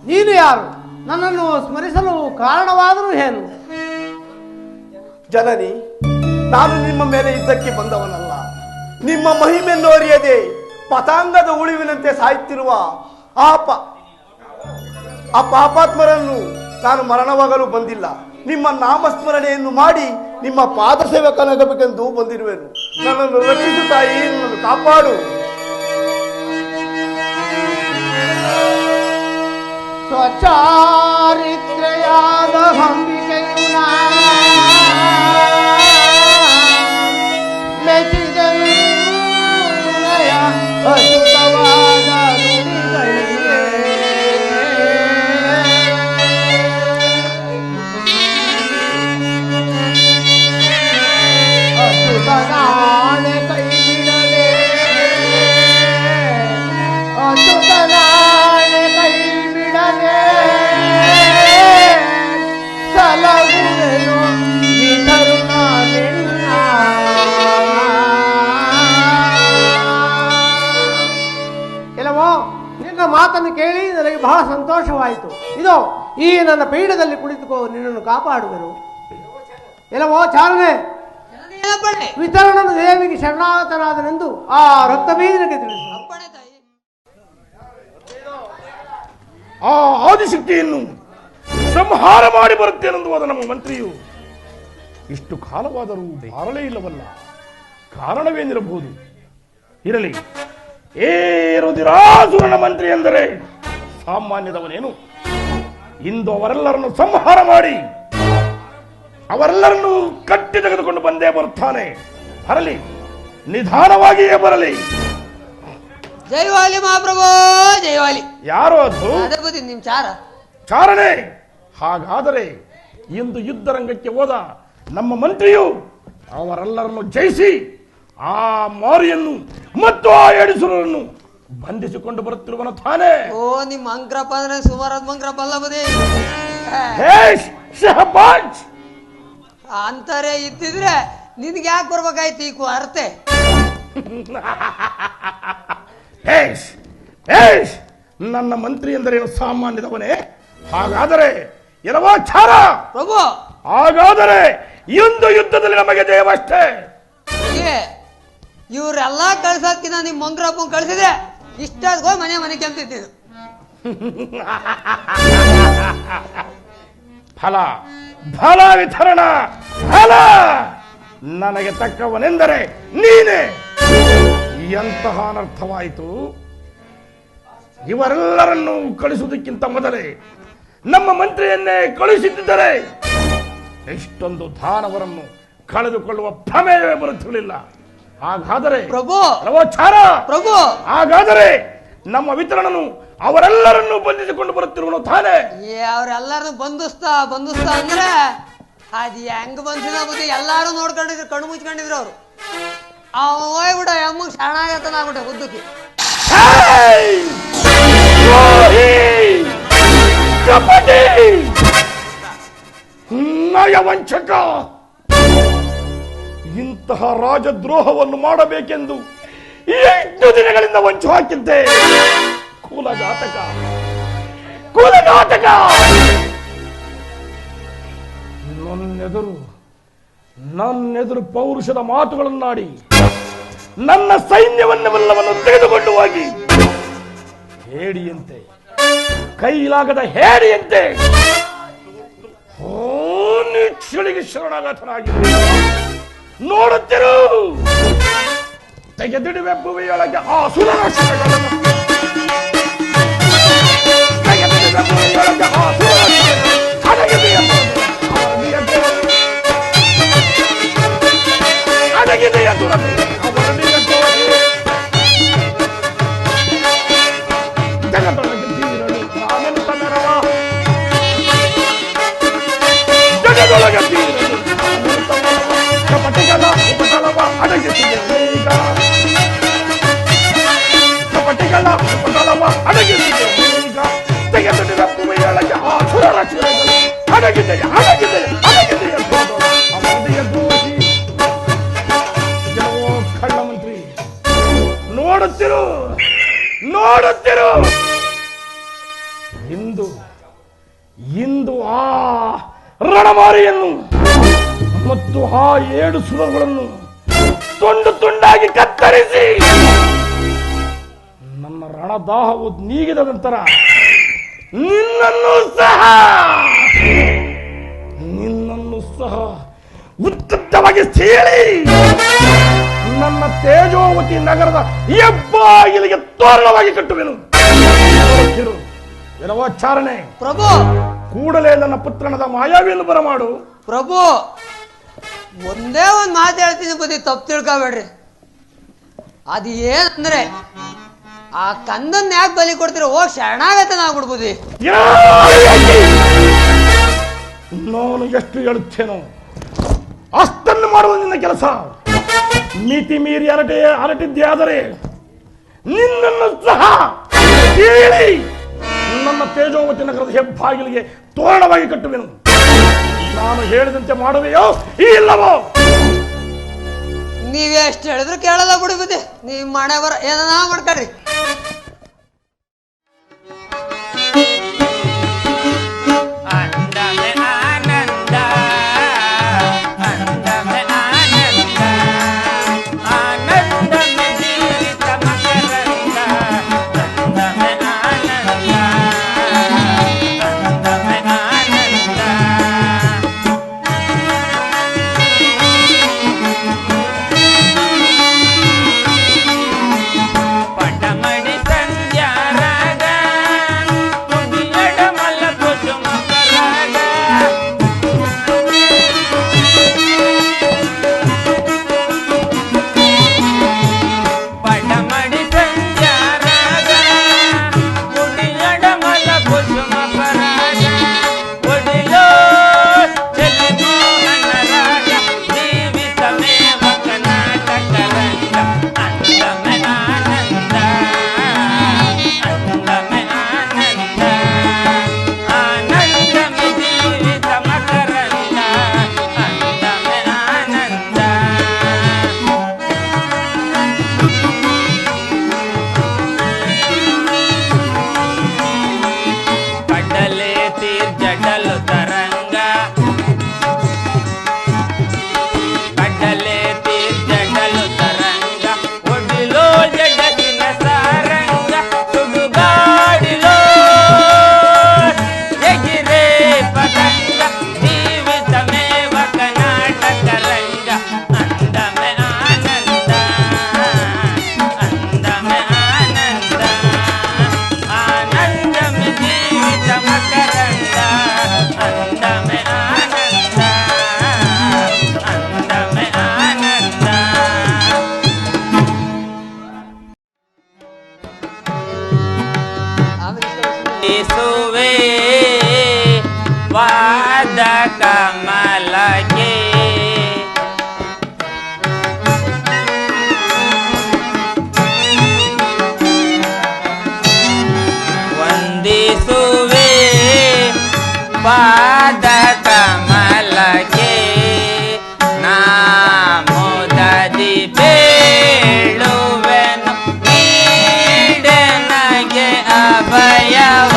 [SPEAKER 1] ನೀನು ಯಾರು? ನನ್ನನ್ನು ಸ್ಮರಿಸಲು ಕಾರಣವಾದರೂ ಏನು?
[SPEAKER 3] ಜನನಿ, ನಾನು ನಿಮ್ಮ ಮೇಲೆ ಯುದ್ಧಕ್ಕೆ ಬಂದವನಲ್ಲ. ನಿಮ್ಮ ಮಹಿಮೆಯನ್ನು ಅರಿಯದೆ ಪತಾಂಗದ ಉಳಿವಿನಂತೆ ಸಾಯುತ್ತಿರುವ ಆ ಪಾಪಾತ್ಮರನ್ನು ನಾನು ಮರಣವಾಗಲು ಬಂದಿಲ್ಲ. ನಿಮ್ಮ ನಾಮಸ್ಮರಣೆಯನ್ನು ಮಾಡಿ ನಿಮ್ಮ ಪಾದ ಸೇವಕನಾಗಬೇಕೆಂದು ಬಂದಿರುವೆನು. ನನ್ನನ್ನು ರಕ್ಷಿಸು ತಾಯಿ, ನನ್ನನ್ನು ಕಾಪಾಡು.
[SPEAKER 1] ಸ್ವಚಾರಿತ್ರೆಯಾದ ಅಂಬಿಕೆಯು ಮೆಚ್ಚಿದನು ಅದ್ಭುತವಾದ ನುಡಿಗಳಿಗೆ. ಅದ್ಭುತನಾಳೆ ಕೈ ಬಿಡಲೇ, ಅದ್ಭುತನಾಳೆ ಕೈ ಬಿಡಲೇ ಸಲಗುವೆನು ವಿಧರು ನಾನೆಲ್ಲ. ಇಲ್ಲವೋ, ನಿನ್ನ ಮಾತನ್ನು ಕೇಳಿ ನನಗೆ ಬಹಳ ಸಂತೋಷವಾಯಿತು. ಇದೋ ಈ ನನ್ನ ಪೀಠದಲ್ಲಿ ಕುಳಿತುಕೋ, ನಿನ್ನನ್ನು ಕಾಪಾಡುವೆನು. ಇಲ್ಲವೋ ಚಾಲನೆ,
[SPEAKER 5] ಅಪ್ಪಣೆ
[SPEAKER 1] ವಿತರಣನು ದೇವಿಗೆ ಶರಣಾಗತನಾದನೆಂದು ಆ ರಕ್ತಬೀಜನಿಗೆ ತಿಳಿಸು.
[SPEAKER 5] ಅಪ್ಪಣೆ ತಾಯಿ.
[SPEAKER 4] ಆ ಆದಿಶಕ್ತಿಯನ್ನು ಸಂಹಾರ ಮಾಡಿ ಬರುತ್ತೇನೆಂದುವಾದ ನಮ್ಮ ಮಂತ್ರಿಯು ಇಷ್ಟು ಕಾಲವಾದರೂ ಬಾರಲೇ ಇಲ್ಲವಲ್ಲ. ಕಾರಣವೇನಿರಬಹುದು? ಇರಲಿ, ರುದಿರಾಸುರನ ಮಂತ್ರಿ ಎಂದರೆ ಸಾಮಾನ್ಯದವನೇನು? ಇಂದು ಅವರೆಲ್ಲರನ್ನು ಸಂಹಾರ ಮಾಡಿ ಅವರೆಲ್ಲರನ್ನು ಕಟ್ಟಿ ತೆಗೆದುಕೊಂಡು ಬಂದೇ ಬರುತ್ತಾನೆ. ಬರಲಿ, ನಿಧಾನವಾಗಿಯೇ ಬರಲಿ.
[SPEAKER 5] ಜೈವಾಲಿ ಮಹಾಪ್ರಭು, ಜೈವಾಲಿ.
[SPEAKER 4] ಯಾರು ಅದು?
[SPEAKER 5] ಅದೇ ಬುದ್ಧಿ ನಿಮ್ ಚಾರ
[SPEAKER 4] ಚಾರಣೆ. ಹಾಗಾದರೆ ಇಂದು ಯುದ್ಧರಂಗಕ್ಕೆ ಹೋದ ನಮ್ಮ ಮಂತ್ರಿಯು ಅವರೆಲ್ಲರನ್ನು ಜಯಿಸಿ ಆ ಮಾರಿಯನ್ನು ಮತ್ತು ಆ ಎಡಿಸುರನ್ನು ಬಂಧಿಸಿಕೊಂಡು ಬರುತ್ತಿರುವನು ತಾನೇ.
[SPEAKER 5] ಓ ನಿಮ್ ಮಂಕ್ರಪ್ಪ ಅಂದ್ರೆ ಸುಮಾರಾದ ಮಂಕ್ರಪ್ಪ ಅಲ್ಲ ಬುದ್ಧಿ.
[SPEAKER 4] ಶಹಬಾಜ್,
[SPEAKER 5] ಅಂತಾರೆ ಇದ್ದಿದ್ರೆ ನಿನ್ಗೆ ಯಾಕೆ ಬರ್ಬೇಕಾಯ್ತು ಈ ಅರ್ತೆ?
[SPEAKER 4] ನನ್ನ ಮಂತ್ರಿ ಎಂದರೇನು ಸಾಮಾನ್ಯದವನೇ? ಹಾಗಾದರೆ ಎಲ್ಲವೋ ಚಾರ
[SPEAKER 5] ಪ್ರಭು,
[SPEAKER 4] ಹಾಗಾದರೆ ಇಂದು ಯುದ್ಧದಲ್ಲಿ ನಮಗೆ ಜಯವಷ್ಟೇ.
[SPEAKER 5] ಇವ್ರೆಲ್ಲಾ ಕಳ್ಸೋದ್ಕಿನ್ನ ನಿಮ್ ಮಂಕ್ರಪ್ಪ ಕಳ್ಸಿದ್ರೆ ಇಷ್ಟಾದ್ಗೋ ಮನೆ ಕೆಂತಿದ್ದು.
[SPEAKER 4] ಫಲ ಫಲ ವಿತರಣ ಫಲ ನನಗೆ ತಕ್ಕವನೆಂದರೆ ನೀನೇ. ಎಂತಹ ಅನರ್ಥವಾಯಿತು. ಇವರೆಲ್ಲರನ್ನು ಕಳಿಸುವುದಕ್ಕಿಂತ ಮೊದಲೇ ನಮ್ಮ ಮಂತ್ರಿಯನ್ನೇ ಕಳುಹಿಸುತ್ತಿದ್ದರೆ ಎಷ್ಟೊಂದು ದಾನವರನ್ನು ಕಳೆದುಕೊಳ್ಳುವ ಪ್ರಮೇಯವೇ ಬರುತ್ತಿರಲಿಲ್ಲ. ಹಾಗಾದರೆ
[SPEAKER 5] ಪ್ರಭು,
[SPEAKER 4] ಚಾರ
[SPEAKER 5] ಪ್ರಭು,
[SPEAKER 4] ಹಾಗಾದರೆ ನಮ್ಮ ವಿತರಣನು ಅವರೆಲ್ಲರನ್ನು ಬಂಧಿಸಿಕೊಂಡು ಬರುತ್ತಿರುವನು ತಾನೇ.
[SPEAKER 5] ಅವ್ರೆಲ್ಲಾರನ್ನು ಬಂಧಿಸ್ತಾ ಅಂದ್ರೆ ಅದ್ ಹೆಂಗ್ ಬಂದಿದ ಬುದ್ಧಿ ಎಲ್ಲಾರು ನೋಡ್ಕೊಂಡಿದ್ರು, ಕಣ್ಣು ಮುಚ್ಕೊಂಡಿದ್ರು ಅವ್ರು. ಹೋಗ್ಬಿಡ ಅಮ್ಮಗ್ ಶರಣಾಗತನ ಆಗ್ಬಿಟ್ಟೆ ಉದ್ದಕ್ಕೆ.
[SPEAKER 4] ನಯವಂಚಕ, ಇಂತಹ ರಾಜದ್ರೋಹವನ್ನು ಮಾಡಬೇಕೆಂದು 8 ದಿನಗಳಿಂದ ವಂಚು ಹಾಕಿದ್ದೆ. ಕುಲಘಾತಕ, ಕುಲಘಾತಕ. ನನ್ನೆದುರು ಪೌರುಷದ ಮಾತುಗಳನ್ನಾಡಿ ನನ್ನ ಸೈನ್ಯವನ್ನೆಲ್ಲವನ್ನು ತೆಗೆದುಕೊಂಡು ಹೋಗಿ ಹೇಡಿಯಂತೆ, ಕೈಲಾಗದ ಹೇಡಿಯಂತೆ ಚಳಿಗೆ ಶರಣಾಗತನಾಗಿದೆ. ನೋಡುತ್ತಿರು, ತೆಗೆದಿಡುವೆ ಭೂಮಿಯೊಳಗೆ ಆ ಸುರರಾಕ್ಷಸಗಳನ್ನು. ತೆಗೆದಿಡುವೆ ಭೂಮಿಯೊಳಗೆ ಆ ಸುರರಾಕ್ಷಸಗಳನ್ನು. ಅಡಗಿದೆಯ ದುರತೆ ಅವರ ನಿಯತವಾಗಿ ಜಗತ್ತೊಳಗೆ ತೀರಲು ನಾನೆಂತ ನೆರವ. ಜಗದೊಳಗೆ ತೀರಲು ನಾನೆಂತ ನೆರವ. ಕಪಟಿಗಳ ಉಪಟಳವ ಅಡಗಿಸಿದೆ ಈಗ. ಕಪಟಿಗಳ ಉಪಟಳವ ಅಡಗಿಸಿದೆ ಈಗ. ತೆಗೆದಿಡುವ ಭೂಮಿಯೊಳಗೆ ಆ ಸುರರಾಕ್ಷಸಗಳು. ಅಡಗಿದೆಯ ಅಡಗಿದೆಯ ಅಡಗಿದೆಯ ಅವರದಿಯ ದ್ರೋಹಿ. ಕಳ್ಳ ಮಂತ್ರಿ, ನೋಡುತ್ತಿರು, ನೋಡುತ್ತಿರು. ಇಂದು ಆ ರಣಮಾರಿಯನ್ನು ಮತ್ತು ಆ 7 ಸುರಗಳನ್ನು ತುಂಡು ತುಂಡಾಗಿ ಕತ್ತರಿಸಿ ನನ್ನ ರಣದಾಹವು ನೀಗಿದ ನಂತರ ನಿನ್ನನ್ನು ಸಹ ಉತ್ತಮವಾಗಿ ಸೀಳಿ ನನ್ನ ತೇಜೋವತಿ ನಗರದ ಹೆಬ್ಬಾಗಿಲಿಗೆ ತೋರಣವಾಗಿ ಕಟ್ಟುವೆನು. ಚಾರಣೆ
[SPEAKER 5] ಪ್ರಭು,
[SPEAKER 4] ಕೂಡಲೇ ನನ್ನ ಪುತ್ರನದ ಮಾಯಾವಿಯನ್ನು ಬರಮಾಡು.
[SPEAKER 5] ಪ್ರಭು, ಒಂದೇ ಒಂದು ಮಾತು ಹೇಳ್ತೀನಿ ಬುದ್ಧಿ, ತಪ್ಪು ತಿಳ್ಕೊಬೇಡ್ರಿ. ಅದು ಏನಂದ್ರೆ ಆ ಕಂದನ್ ಯಾಕೆ ಬಲಿ ಕೊಡ್ತೀರ? ಹೋಗಿ ಶರಣಾಗತನ ಆಗ್ಬಿಡ್ಬುದಿ.
[SPEAKER 4] ನಾನು ಎಷ್ಟು ಹೇಳುತ್ತೇನೋ ಅಷ್ಟನ್ನು ಮಾಡುವುದು ನಿನ್ನ ಕೆಲಸ. ಮಿತಿ ಮೀರಿ ಅರಟಿದ್ದೇ ಆದರೆ ನಿನ್ನನ್ನು ಸಹ ಕೇಳಿ ನನ್ನ ತೇಜೋವತಿ ನಗರದ ಹೆಬ್ಬಾಗಿಲಿಗೆ ತೋರಣವಾಗಿ ಕಟ್ಟುವೆನು. ನಾನು ಹೇಳಿದಂತೆ ಮಾಡುವೆಯೋ ಇಲ್ಲವೋ?
[SPEAKER 5] ನೀವೇ ಎಷ್ಟು ಹೇಳಿದ್ರು ಕೇಳಲ್ಲ ಬಿಡುಬುದಿ. ನೀವ್ ಮನೆ ಬರ ಏನ ಮಾಡ್ಕೊಳ್ರಿ.
[SPEAKER 6] ಕಮಲಗೆ ವಂದಿಸುವೆ ಪಾದ ಕಮಲಗೆ ನಾಮೋದದಿ ಬೇಳುವೆನು ನೀಡೆನಗೆ ಅಭಯವ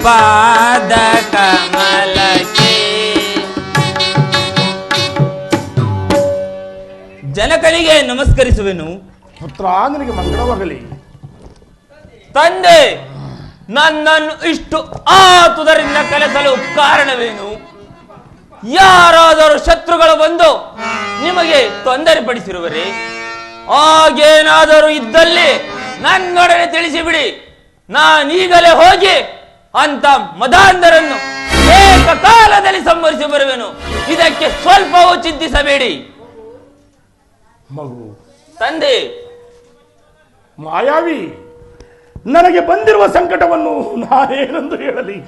[SPEAKER 6] ಪಾದ ಕಮಲಕ್ಕೆ. ಜನಕರಿಗೆ ನಮಸ್ಕರಿಸುವೆನು.
[SPEAKER 4] ಪುತ್ರ ನಿನಗೆ ಮಂಗಳವಾಗಲಿ.
[SPEAKER 6] ತಂದೆ, ನನ್ನನ್ನು ಇಷ್ಟು ಆತುದರಿಂದ ಕಲಿಸಲು ಕಾರಣವೇನು? ಯಾರಾದರೂ ಶತ್ರುಗಳು ಬಂದು ನಿಮಗೆ ತೊಂದರೆ ಪಡಿಸಿರುವರೆ? ಹಾಗೇನಾದರೂ ಇದ್ದಲ್ಲಿ ನನ್ನೊಡನೆ ತಿಳಿಸಿಬಿಡಿ. ನಾನೀಗಲೇ ಹೋಗಿ ಅಂತ ಮದಾಂಧರನ್ನು ಏಕಕಾಲದಲ್ಲಿ ಸಂಹರಿಸಿ ಬರುವೆನು. ಇದಕ್ಕೆ ಸ್ವಲ್ಪವೂ ಚಿಂತಿಸಬೇಡಿ.
[SPEAKER 4] ಮಗು,
[SPEAKER 6] ತಂದೆ,
[SPEAKER 4] ಮಾಯಾವಿ, ನನಗೆ ಬಂದಿರುವ ಸಂಕಟವನ್ನು ನಾನೇನೆಂದು ಹೇಳಲಿ?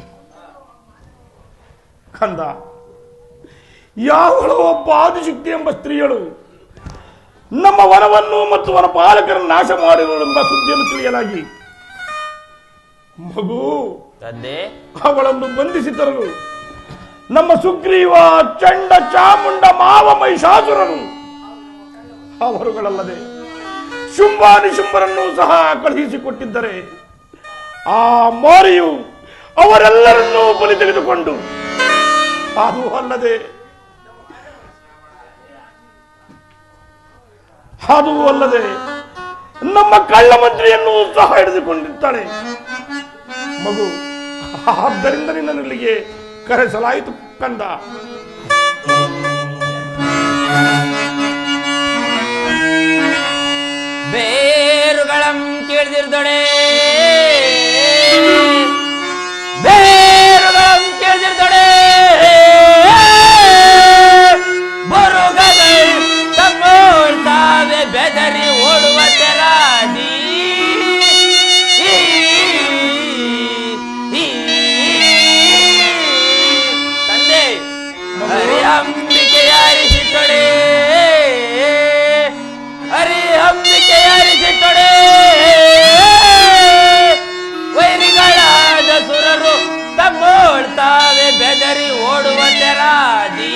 [SPEAKER 4] ಕಂದ, ಯಾವಳೋ ಒಬ್ಬ ಆದಿಶಕ್ತಿ ಎಂಬ ಸ್ತ್ರೀಯಳು ನಮ್ಮ ವನವನ್ನು ಮತ್ತು ವನಪಾಲಕರನ್ನು ನಾಶ ಮಾಡಿರುವೆಂಬ ಸುದ್ದಿಯನ್ನು ತಿಳಿಯಲಾಗಿ ಮಗು,
[SPEAKER 6] ತಂದೆ,
[SPEAKER 4] ಅವಳನ್ನು ಬಂಧಿಸಿ ತರಲು ನಮ್ಮ ಸುಗ್ರೀವ, ಚಂಡ, ಚಾಮುಂಡ, ಮಾವ, ಮಹಿಷಾಸುರನು ಅವರುಗಳಲ್ಲದೆ ಶುಂಭಾನಿಶುಂಭರನ್ನು ಸಹ ಕಳುಹಿಸಿಕೊಟ್ಟಿದ್ದರೆ ಆ ಮೋರಿಯು ಅವರೆಲ್ಲರನ್ನೂ ಬಲಿ ತೆಗೆದುಕೊಂಡು ಅದು ಅಲ್ಲದೆ ನಮ್ಮ ಕಳ್ಳ ಮಂತ್ರಿಯನ್ನು ಸಹ ಹಿಡಿದುಕೊಂಡಿದ್ದಾಳೆ. ಮಗು, ಆದ್ದರಿಂದ ನಿನ್ನಲ್ಲಿಗೆ ಕರೆಸಲಾಯಿತು ಕಂದ.
[SPEAKER 6] ಬೇರುಗಳಂ ಕೇಳಿದಿರ್ದೊಡೆ, ಬೇರುಗಳಂ ಕೇಳಿದಿರ್ದೊಡೆ, ಬರುಗದೆ ತಮ್ಮೋರ್ತಾವೆ ಬೆದರಿ ಓಡುವ ತೆರಾದಿ. ತಂದೆ, ಹರಿ ಅಂಬಿಕೆಯಾರಿಸಿಟ್ಟೊಡೆ, ಹರಿ ಅಂಬಿಕೆಯಾರಿಸಿಟ್ಟೊಡೆ, ವೈರಿಗಳಾದ ಸುರರು ತಮ್ಮೋಳ್ತಾವೆ ಬೆದರಿ ಓಡುವ ತೆರಾದಿ.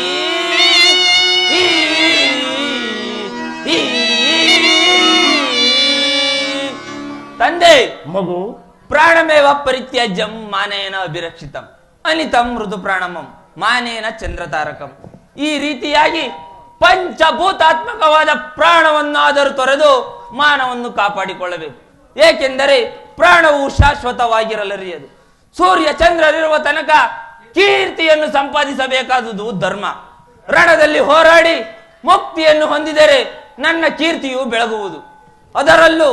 [SPEAKER 6] ತಂದೆ,
[SPEAKER 4] ಮಗು,
[SPEAKER 6] ಪ್ರಾಣಮೇವ ಪರಿತ್ಯಾಜ್ಯಂ ಮಾನೇನ ಅಭಿರಕ್ಷಿತಂ ಅನಿತಂ ಮೃದು ಪ್ರಾಣಮಂ ಮಾನೇನ ಚಂದ್ರತಾರಕಂ. ಈ ರೀತಿಯಾಗಿ ಪಂಚಭೂತಾತ್ಮಕವಾದ ಪ್ರಾಣವನ್ನಾದರೂ ತೊರೆದು ಮಾನವನ್ನು ಕಾಪಾಡಿಕೊಳ್ಳಬೇಕು. ಏಕೆಂದರೆ ಪ್ರಾಣವು ಶಾಶ್ವತವಾಗಿರಲರಿಯದು. ಸೂರ್ಯ ಚಂದ್ರರಿರುವ ತನಕ ಕೀರ್ತಿಯನ್ನು ಸಂಪಾದಿಸಬೇಕಾದುದು ಧರ್ಮ. ರಣದಲ್ಲಿ ಹೋರಾಡಿ ಮುಕ್ತಿಯನ್ನು ಹೊಂದಿದರೆ ನನ್ನ ಕೀರ್ತಿಯು ಬೆಳಗುವುದು. ಅದರಲ್ಲೂ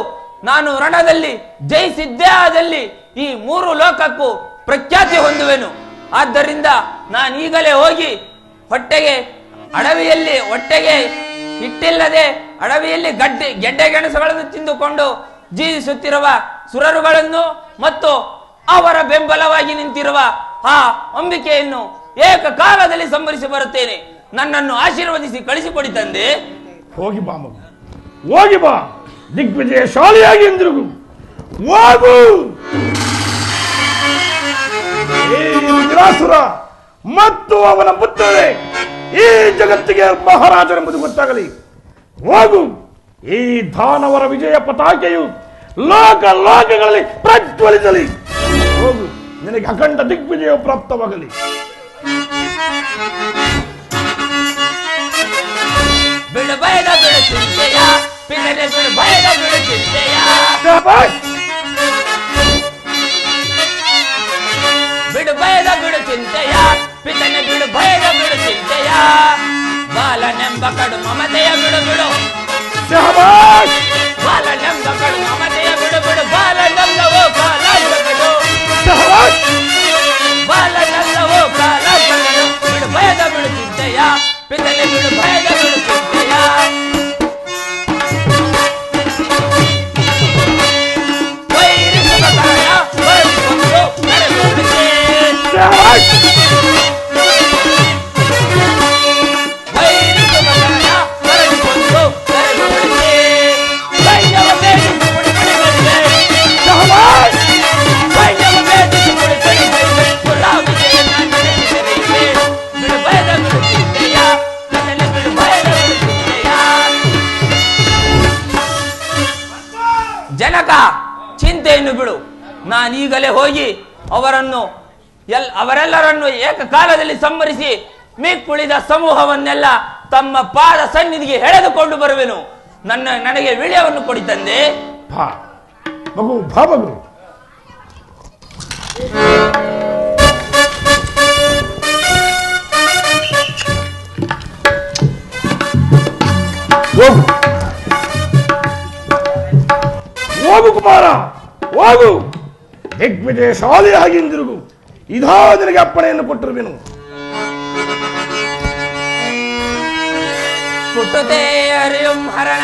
[SPEAKER 6] ನಾನು ರಣದಲ್ಲಿ ಜಯಿಸಿದ್ದೇ ಆದಲ್ಲಿ ಈ 3 ಲೋಕಕ್ಕೂ ಪ್ರಖ್ಯಾತಿ ಹೊಂದುವೆನು. ಆದ್ದರಿಂದ ನಾನೀಗಲೇ ಹೋಗಿ ಹೊಟ್ಟೆಗೆ ಹಿಟ್ಟಿಲ್ಲದೆ ಅಡವಿಯಲ್ಲಿ ಗೆಡ್ಡೆ ಗೆಣಸುಗಳನ್ನು ತಿಂದುಕೊಂಡು ಜೀವಿಸುತ್ತಿರುವ ಸುರರುಗಳನ್ನು ಮತ್ತು ಅವರ ಬೆಂಬಲವಾಗಿ ನಿಂತಿರುವ ಆ ಅಂಬಿಕೆಯನ್ನು ಏಕಕಾಲದಲ್ಲಿ ಸಂಹರಿಸಿ ಬರುತ್ತೇನೆ. ನನ್ನನ್ನು ಆಶೀರ್ವದಿಸಿ ಕಳಿಸಿಕೊಡಿ ತಂದೆ.
[SPEAKER 4] ಹೋಗಿ ಬಾ ಮಗು, ಹೋಗಿ ಬಾ, ದಿಗ್ವಿಜಯಶಾಲಿಯಾಗಿ ಎಂದಿರುಗು. ಹೋಗು. ನಿರಾಸುರ ಮತ್ತು ಅವನ ಪುತ್ರರೇ, ಈ ಜಗತ್ತಿಗೆ ಮಹಾರಾಜರೆಂಬುದು ಗೊತ್ತಾಗಲಿ. ಹೋಗು. ಈ ದಾನವರ ವಿಜಯ ಪತಾಕೆಯು ಲೋಕಗಳಲ್ಲಿ ಪ್ರಜ್ವಲಿಸಲಿ. ಹೋಗು, ನಿನಗೆ ಅಖಂಡ ದಿಗ್ವಿಜಯ ಪ್ರಾಪ್ತವಾಗಲಿ.
[SPEAKER 6] ಬಿಡು ಭಯದ ಬಿಡು ಚಿಂತೆಯ, ಪಿತನೆ ಬಿಡು ಭಯದ ಬಿಡು ಚಿಂತೆಯ, ಬಿಡು ಭಯದ ಬಿಡು ಚಿಂತೆಯ, ಪಿತನೆ ಬಿಡು ಭಯದ ಬಿಡು ಚಿಂತೆಯ, ಬಾಲನೆಂಬ ಕಡು ಮಮತೆಯ ಬಿಡು ಬಿಡು, ಬಾಲನೆಂಬ ಕಡು ಮಮತೆಯ ಬಿಡು ಬಿಡು, ಬಾಲನೆಲ್ಲವೋ ಕಾಲಾಂತಕಡು, ಬಾಲನೆಲ್ಲವೋ ಕಾಲಾಂತಕಡು, ಬಿಡು ಭಯದ ಬಿಡು ಚಿಂತೆಯ, ಪಿತನೆ ಬಿಡು ಭಯದ ಬಿಡು ಚಿಂತೆಯ. ವೈರಿಸುವ ಕಾರಣ ಬರೆದುಕೊಂಡು ನಡೆದುಬಿಡುತ್ತೆ, ವೈರಿಸುವ ಕಾರಣ ಬರೆದುಕೊಂಡು ನಡೆದುಬಿಡುತ್ತೆ, ಸೈನ್ಯವ ಬೇಡಿಸಿ ಪುಡಿ ಪುಡಿ ಬರಿದೆ, ಸೈನ್ಯವ ಬೇಡಿಸಿ ಪುಡಿ ಪುಡಿ ಬರಿದೆ, ಪುರಾ ವಿಜಯನ ನಡೆಸಿದೆಯೇ, ಬಿಡು ಭಯದ ಬಿಡು ಚಿಂತೆಯ, ನನ್ನಲ್ಲಿ ಬಿಡು ಭಯದ ಬಿಡು ಚಿಂತೆಯ. ಜನಕ, ಚಿಂತೆಯನ್ನು ಬಿಡು. ನಾನೀಗಲೇ ಹೋಗಿ ಅವರೆಲ್ಲರನ್ನು ಏಕಕಾಲದಲ್ಲಿ ಸಂಹರಿಸಿ ಮಿಕ್ಕುಳಿದ ಸಮೂಹವನ್ನೆಲ್ಲ ತಮ್ಮ ಪಾದ ಸನ್ನಿಧಿಗೆ ಎಳೆದುಕೊಂಡು ಬರುವೆನು. ನನಗೆ ವಿಳ್ಯವನ್ನು ಕೊಡಿ ತಂದೆ.
[SPEAKER 4] ಭಾ ಮಗು, ಭಾ ಮಗು. ಹೋಗು. ಕುಮಾರ, ಹೋಗು, ದಿಗ್ವಿಜಯಶಾಲಿಯಾಗಿ ಹಿಂದಿರುಗು. ಇದಾ ನಿನಗೆ ಅಪ್ಪಣೆಯನ್ನು ಕೊಟ್ಟಿರುವೆನು.
[SPEAKER 6] ಕುಟುತೆ ಹರಿಯಂ ಹರಣ,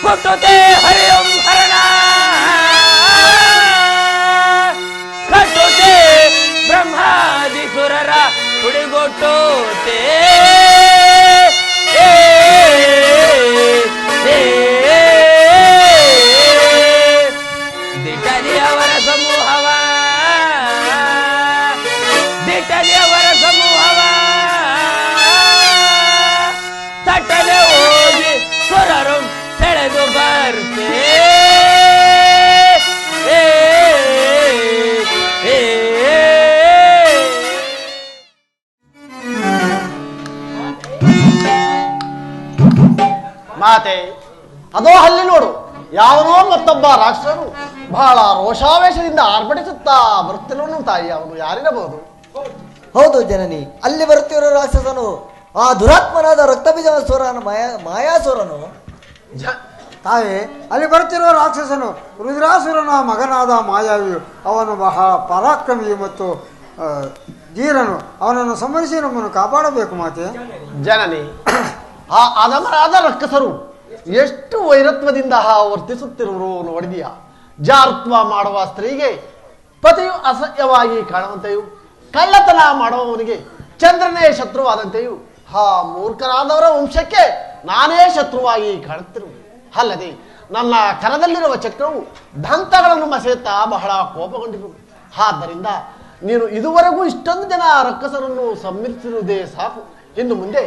[SPEAKER 6] ಕುಟುತೆ ಹರಿಯಂ ಹರಣ, ಕಟುತೆ ಬ್ರಹ್ಮಾದಿ ಸುರರ ಹುಡಿಗೊಟ್ಟುತೆ. ದಿಟಲಿ ಅವರ ಸಮೂಹವ, ದಿಟಲಿ ಅವರ ಸಮೂಹವ ತಟ್ಟನೆ ಹೋಗಿ ಸುರರು ಸೆಳೆದು ಬರ್ತೆ.
[SPEAKER 3] ಮಾತೆ, ಅದೋ ಅಲ್ಲಿ ನೋಡು, ಯಾವನೋ ಮತ್ತೊಬ್ಬ ರಾಕ್ಷಸನು ಬಹಳ ರೋಷಾವೇಶದಿಂದ ಆರ್ಭಟಿಸುತ್ತಾ ಬರುತ್ತಿರುವನು. ತಾಯಿ, ಅವನು ಯಾರಿರಬಹುದು?
[SPEAKER 7] ಹೌದು ಜನನಿ, ಅಲ್ಲಿ ಬರುತ್ತಿರೋ ರಾಕ್ಷಸನು ಆ ದುರಾತ್ಮನಾದ ರಕ್ತಬೀಜಾಸುರನ ಮಾಯಾಸುರನು.
[SPEAKER 8] ತಾಯಿ, ಅಲ್ಲಿ ಬರುತ್ತಿರುವ ರಾಕ್ಷಸನು ರುದ್ರಾಸುರನ ಮಗನಾದ ಮಾಯಾವಿಯು. ಅವನು ಬಹಳ ಪರಾಕ್ರಮಿಯು ಮತ್ತು ಧೀರನು. ಅವನನ್ನು ಸಂಹರಿಸಿ ನಮ್ಮನ್ನು ಕಾಪಾಡಬೇಕು ಮಾತೆ.
[SPEAKER 3] ಜನನಿ, ಆ ಅಧಮರಾದ ರಕ್ಕಸರು ಎಷ್ಟು ವೈರತ್ವದಿಂದ ವರ್ತಿಸುತ್ತಿರುವರು ನೋಡಿದೆಯಾ? ಜಾರತ್ವ ಮಾಡುವ ಸ್ತ್ರೀಗೆ ಪತಿಯು ಅಸಹ್ಯವಾಗಿ ಕಾಣುವಂತೆಯೂ, ಕಳ್ಳತನ ಮಾಡುವವನಿಗೆ ಚಂದ್ರನೇ ಶತ್ರುವಾದಂತೆಯೂ, ಮೂರ್ಖರಾದವರ ವಂಶಕ್ಕೆ ನಾನೇ ಶತ್ರುವಾಗಿ ಕಾಣುತ್ತಿರುವುದು. ಅಲ್ಲದೆ ನನ್ನ ಕರದಲ್ಲಿರುವ ಚಕ್ರವು ದಂತಗಳನ್ನು ಮಸೆಯುತ್ತಾ ಬಹಳ ಕೋಪಗೊಂಡಿರುವುದು. ಆದ್ದರಿಂದ ನೀನು ಇದುವರೆಗೂ ಇಷ್ಟೊಂದು ಜನ ರಕ್ಕಸರನ್ನು ಸಂಹರಿಸಿರುವುದೇ ಸಾಕು. ಇನ್ನು ಮುಂದೆ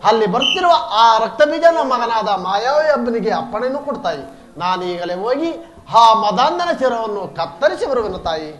[SPEAKER 3] ಅಲ್ಲಿ ಬರ್ತಿರುವ ಆ ರಕ್ತಬೀಜನ ಮಗನಾದ ಮಾಯಾವಿ ಹಬ್ಬನಿಗೆ ಅಪ್ಪಣೆಯನ್ನು ಕೊಡ್ತಾಯಿ. ನಾನೀಗಲೇ ಹೋಗಿ ಆ ಮದಾಂಧನ ಶಿರವನ್ನು ಕತ್ತರಿಸಿ ಬರುವೆನು ತಾಯಿ.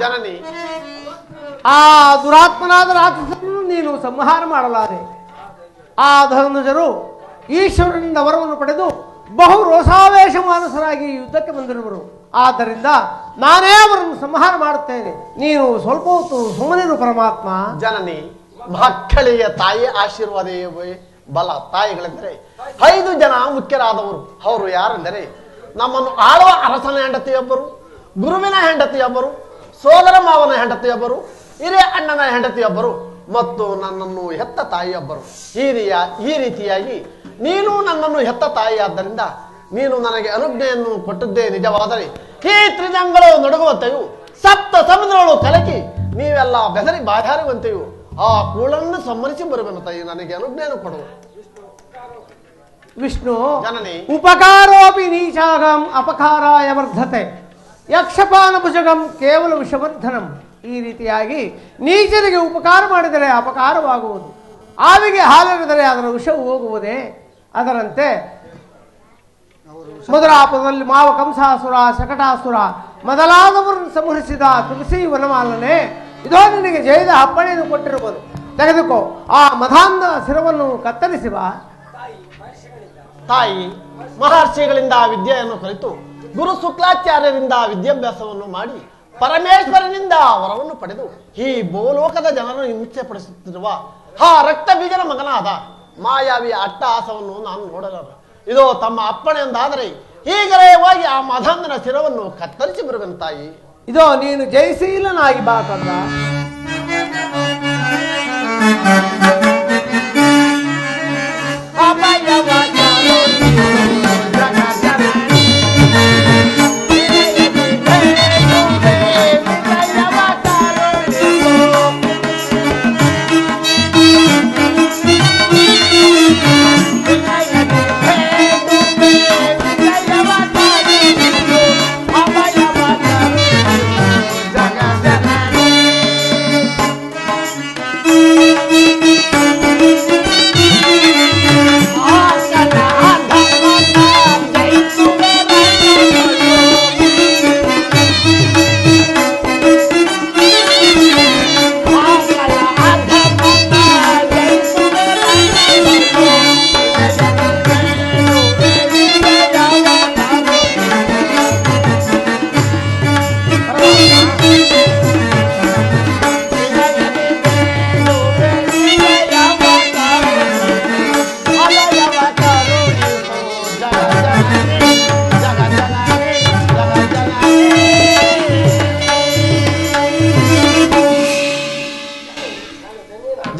[SPEAKER 3] ಜನನಿ,
[SPEAKER 1] ಆ ದುರಾತ್ಮನಾದ ರಾಕ್ಷಸನನ್ನು ನೀನು ಸಂಹಾರ ಮಾಡಲಾರೆ. ಆ ಧನುಜರು ಈಶ್ವರನಿಂದ ವರವನ್ನು ಪಡೆದು ಬಹು ರೋಷಾವೇಶ ಮಾನಸರಾಗಿ ಯುದ್ಧಕ್ಕೆ ಬಂದಿರುವರು. ಆದ್ದರಿಂದ ನಾನೇ ಅವರನ್ನು ಸಂಹಾರ ಮಾಡುತ್ತೇನೆ. ನೀನು ಸ್ವಲ್ಪ ಹೊತ್ತು ಸುಮ್ಮನಿರು ಪರಮಾತ್ಮ.
[SPEAKER 3] ಜನನಿ, ಮಕ್ಕಳಿಗೆ ತಾಯಿ ಆಶೀರ್ವಾದವೇ ಬಲ. ತಾಯಿಗಳೆಂದರೆ 5 ಜನ ಮುಖ್ಯರಾದವರು. ಅವರು ಯಾರೆಂದರೆ ನಮ್ಮನ್ನು ಆಳುವ ಅರಸನ ಹೆಂಡತಿಯೊಬ್ಬರು, ಗುರುವಿನ ಹೆಂಡತಿಯೊಬ್ಬರು, ಸೋದರ ಮಾವನ ಹೆಂಡತಿಯೊಬ್ಬರು, ಹಿರಿಯ ಅಣ್ಣನ ಹೆಂಡತಿಯೊಬ್ಬರು ಮತ್ತು ನನ್ನನ್ನು ಹೆತ್ತ ತಾಯಿಯೊಬ್ಬರು. ಈ ರೀತಿಯಾಗಿ ನೀನು ನನ್ನನ್ನು ಹೆತ್ತ ತಾಯಿಯಾದ್ದರಿಂದ ನೀನು ನನಗೆ ಅನುಜ್ಞೆಯನ್ನು ಕೊಟ್ಟದ್ದೇ ನಿಜವಾದರೆ ಈ ತ್ರಿಜಂಗಳು ನಡುಗುವಂತೆಯೂ ಸಪ್ತ ಸಮುದ್ರಗಳು ಕಲಕಿ
[SPEAKER 9] ನೀವೆಲ್ಲ ಬೆದರಿ ಬಾಯಾರುವಂತೆಯು ಆ ಕೂಳನ್ನು ಸಮ್ಮನಿಸಿ ಬರುವೆನು ತಾಯಿ, ನನಗೆ ಅನುಜ್ಞಾನ ಕೊಡು.
[SPEAKER 1] ವಿಷ್ಣು
[SPEAKER 9] ಜನನಿ
[SPEAKER 1] ಉಪಕಾರೋಪಿ ನೀಚಾಗಂ ಅಪಕಾರಾಯ ವರ್ಧತೆ ಯಕ್ಷಪಾನ ಭುಜಗಂ ಕೇವಲ ವಿಷವರ್ಧನಂ. ಈ ರೀತಿಯಾಗಿ ನೀಚರಿಗೆ ಉಪಕಾರ ಮಾಡಿದರೆ ಅಪಕಾರವಾಗುವುದು, ಆವಿಗೆ ಹಾಲೆರೆದರೆ ಅದರ ವಿಷವು ಹೋಗುವುದೇ. ಅದರಂತೆ ಮಧುರಾಪದಲ್ಲಿ ಮಾವ ಕಂಸಾಸುರ ಶಕಟಾಸುರ ಮೊದಲಾದವರನ್ನು ಸಂಹರಿಸಿದ ತುಳಸಿ ವನಮಾಲನೆ ಇದೋ ನಿನಗೆ ಜಯದ ಅಪ್ಪಣೆಯನ್ನು ಕೊಟ್ಟಿರುವುದು. ತೆಗೆದುಕೋ, ಆ ಮಧಾಂಧ ಶಿರವನ್ನು ಕತ್ತರಿಸಿ ಬಾ.
[SPEAKER 9] ತಾಯಿ, ಮಹರ್ಷಿಗಳಿಂದ ವಿದ್ಯೆಯನ್ನು ಕಲಿತು ಗುರು ಶುಕ್ಲಾಚಾರ್ಯರಿಂದ ವಿದ್ಯಾಭ್ಯಾಸವನ್ನು ಮಾಡಿ ಪರಮೇಶ್ವರನಿಂದ ವರವನ್ನು ಪಡೆದು ಈ ಭೂಲೋಕದ ಜನರನ್ನು ಹಿಂಸೆಪಡಿಸುತ್ತಿರುವ ಆ ರಕ್ತ ಬೀಜನ ಮಗನಾದ ಮಾಯಾವಿಯ ಅಟ್ಟಹಾಸವನ್ನು ನಾನು ನೋಡಲಾರೆ. ಇದು ತಮ್ಮ ಅಪ್ಪಣೆ ಎಂದಾದರೆ ಈಗಲೇ ಹೋಗಿ ಆ ಮಧಾಂಧನ ಶಿರವನ್ನು ಕತ್ತರಿಸಿ ಬರುವೆನು ತಾಯಿ.
[SPEAKER 1] ಇದೋ ನೀನು ಜಯಶೀಲನಾಗಿ ಬಾ ಕಂದ.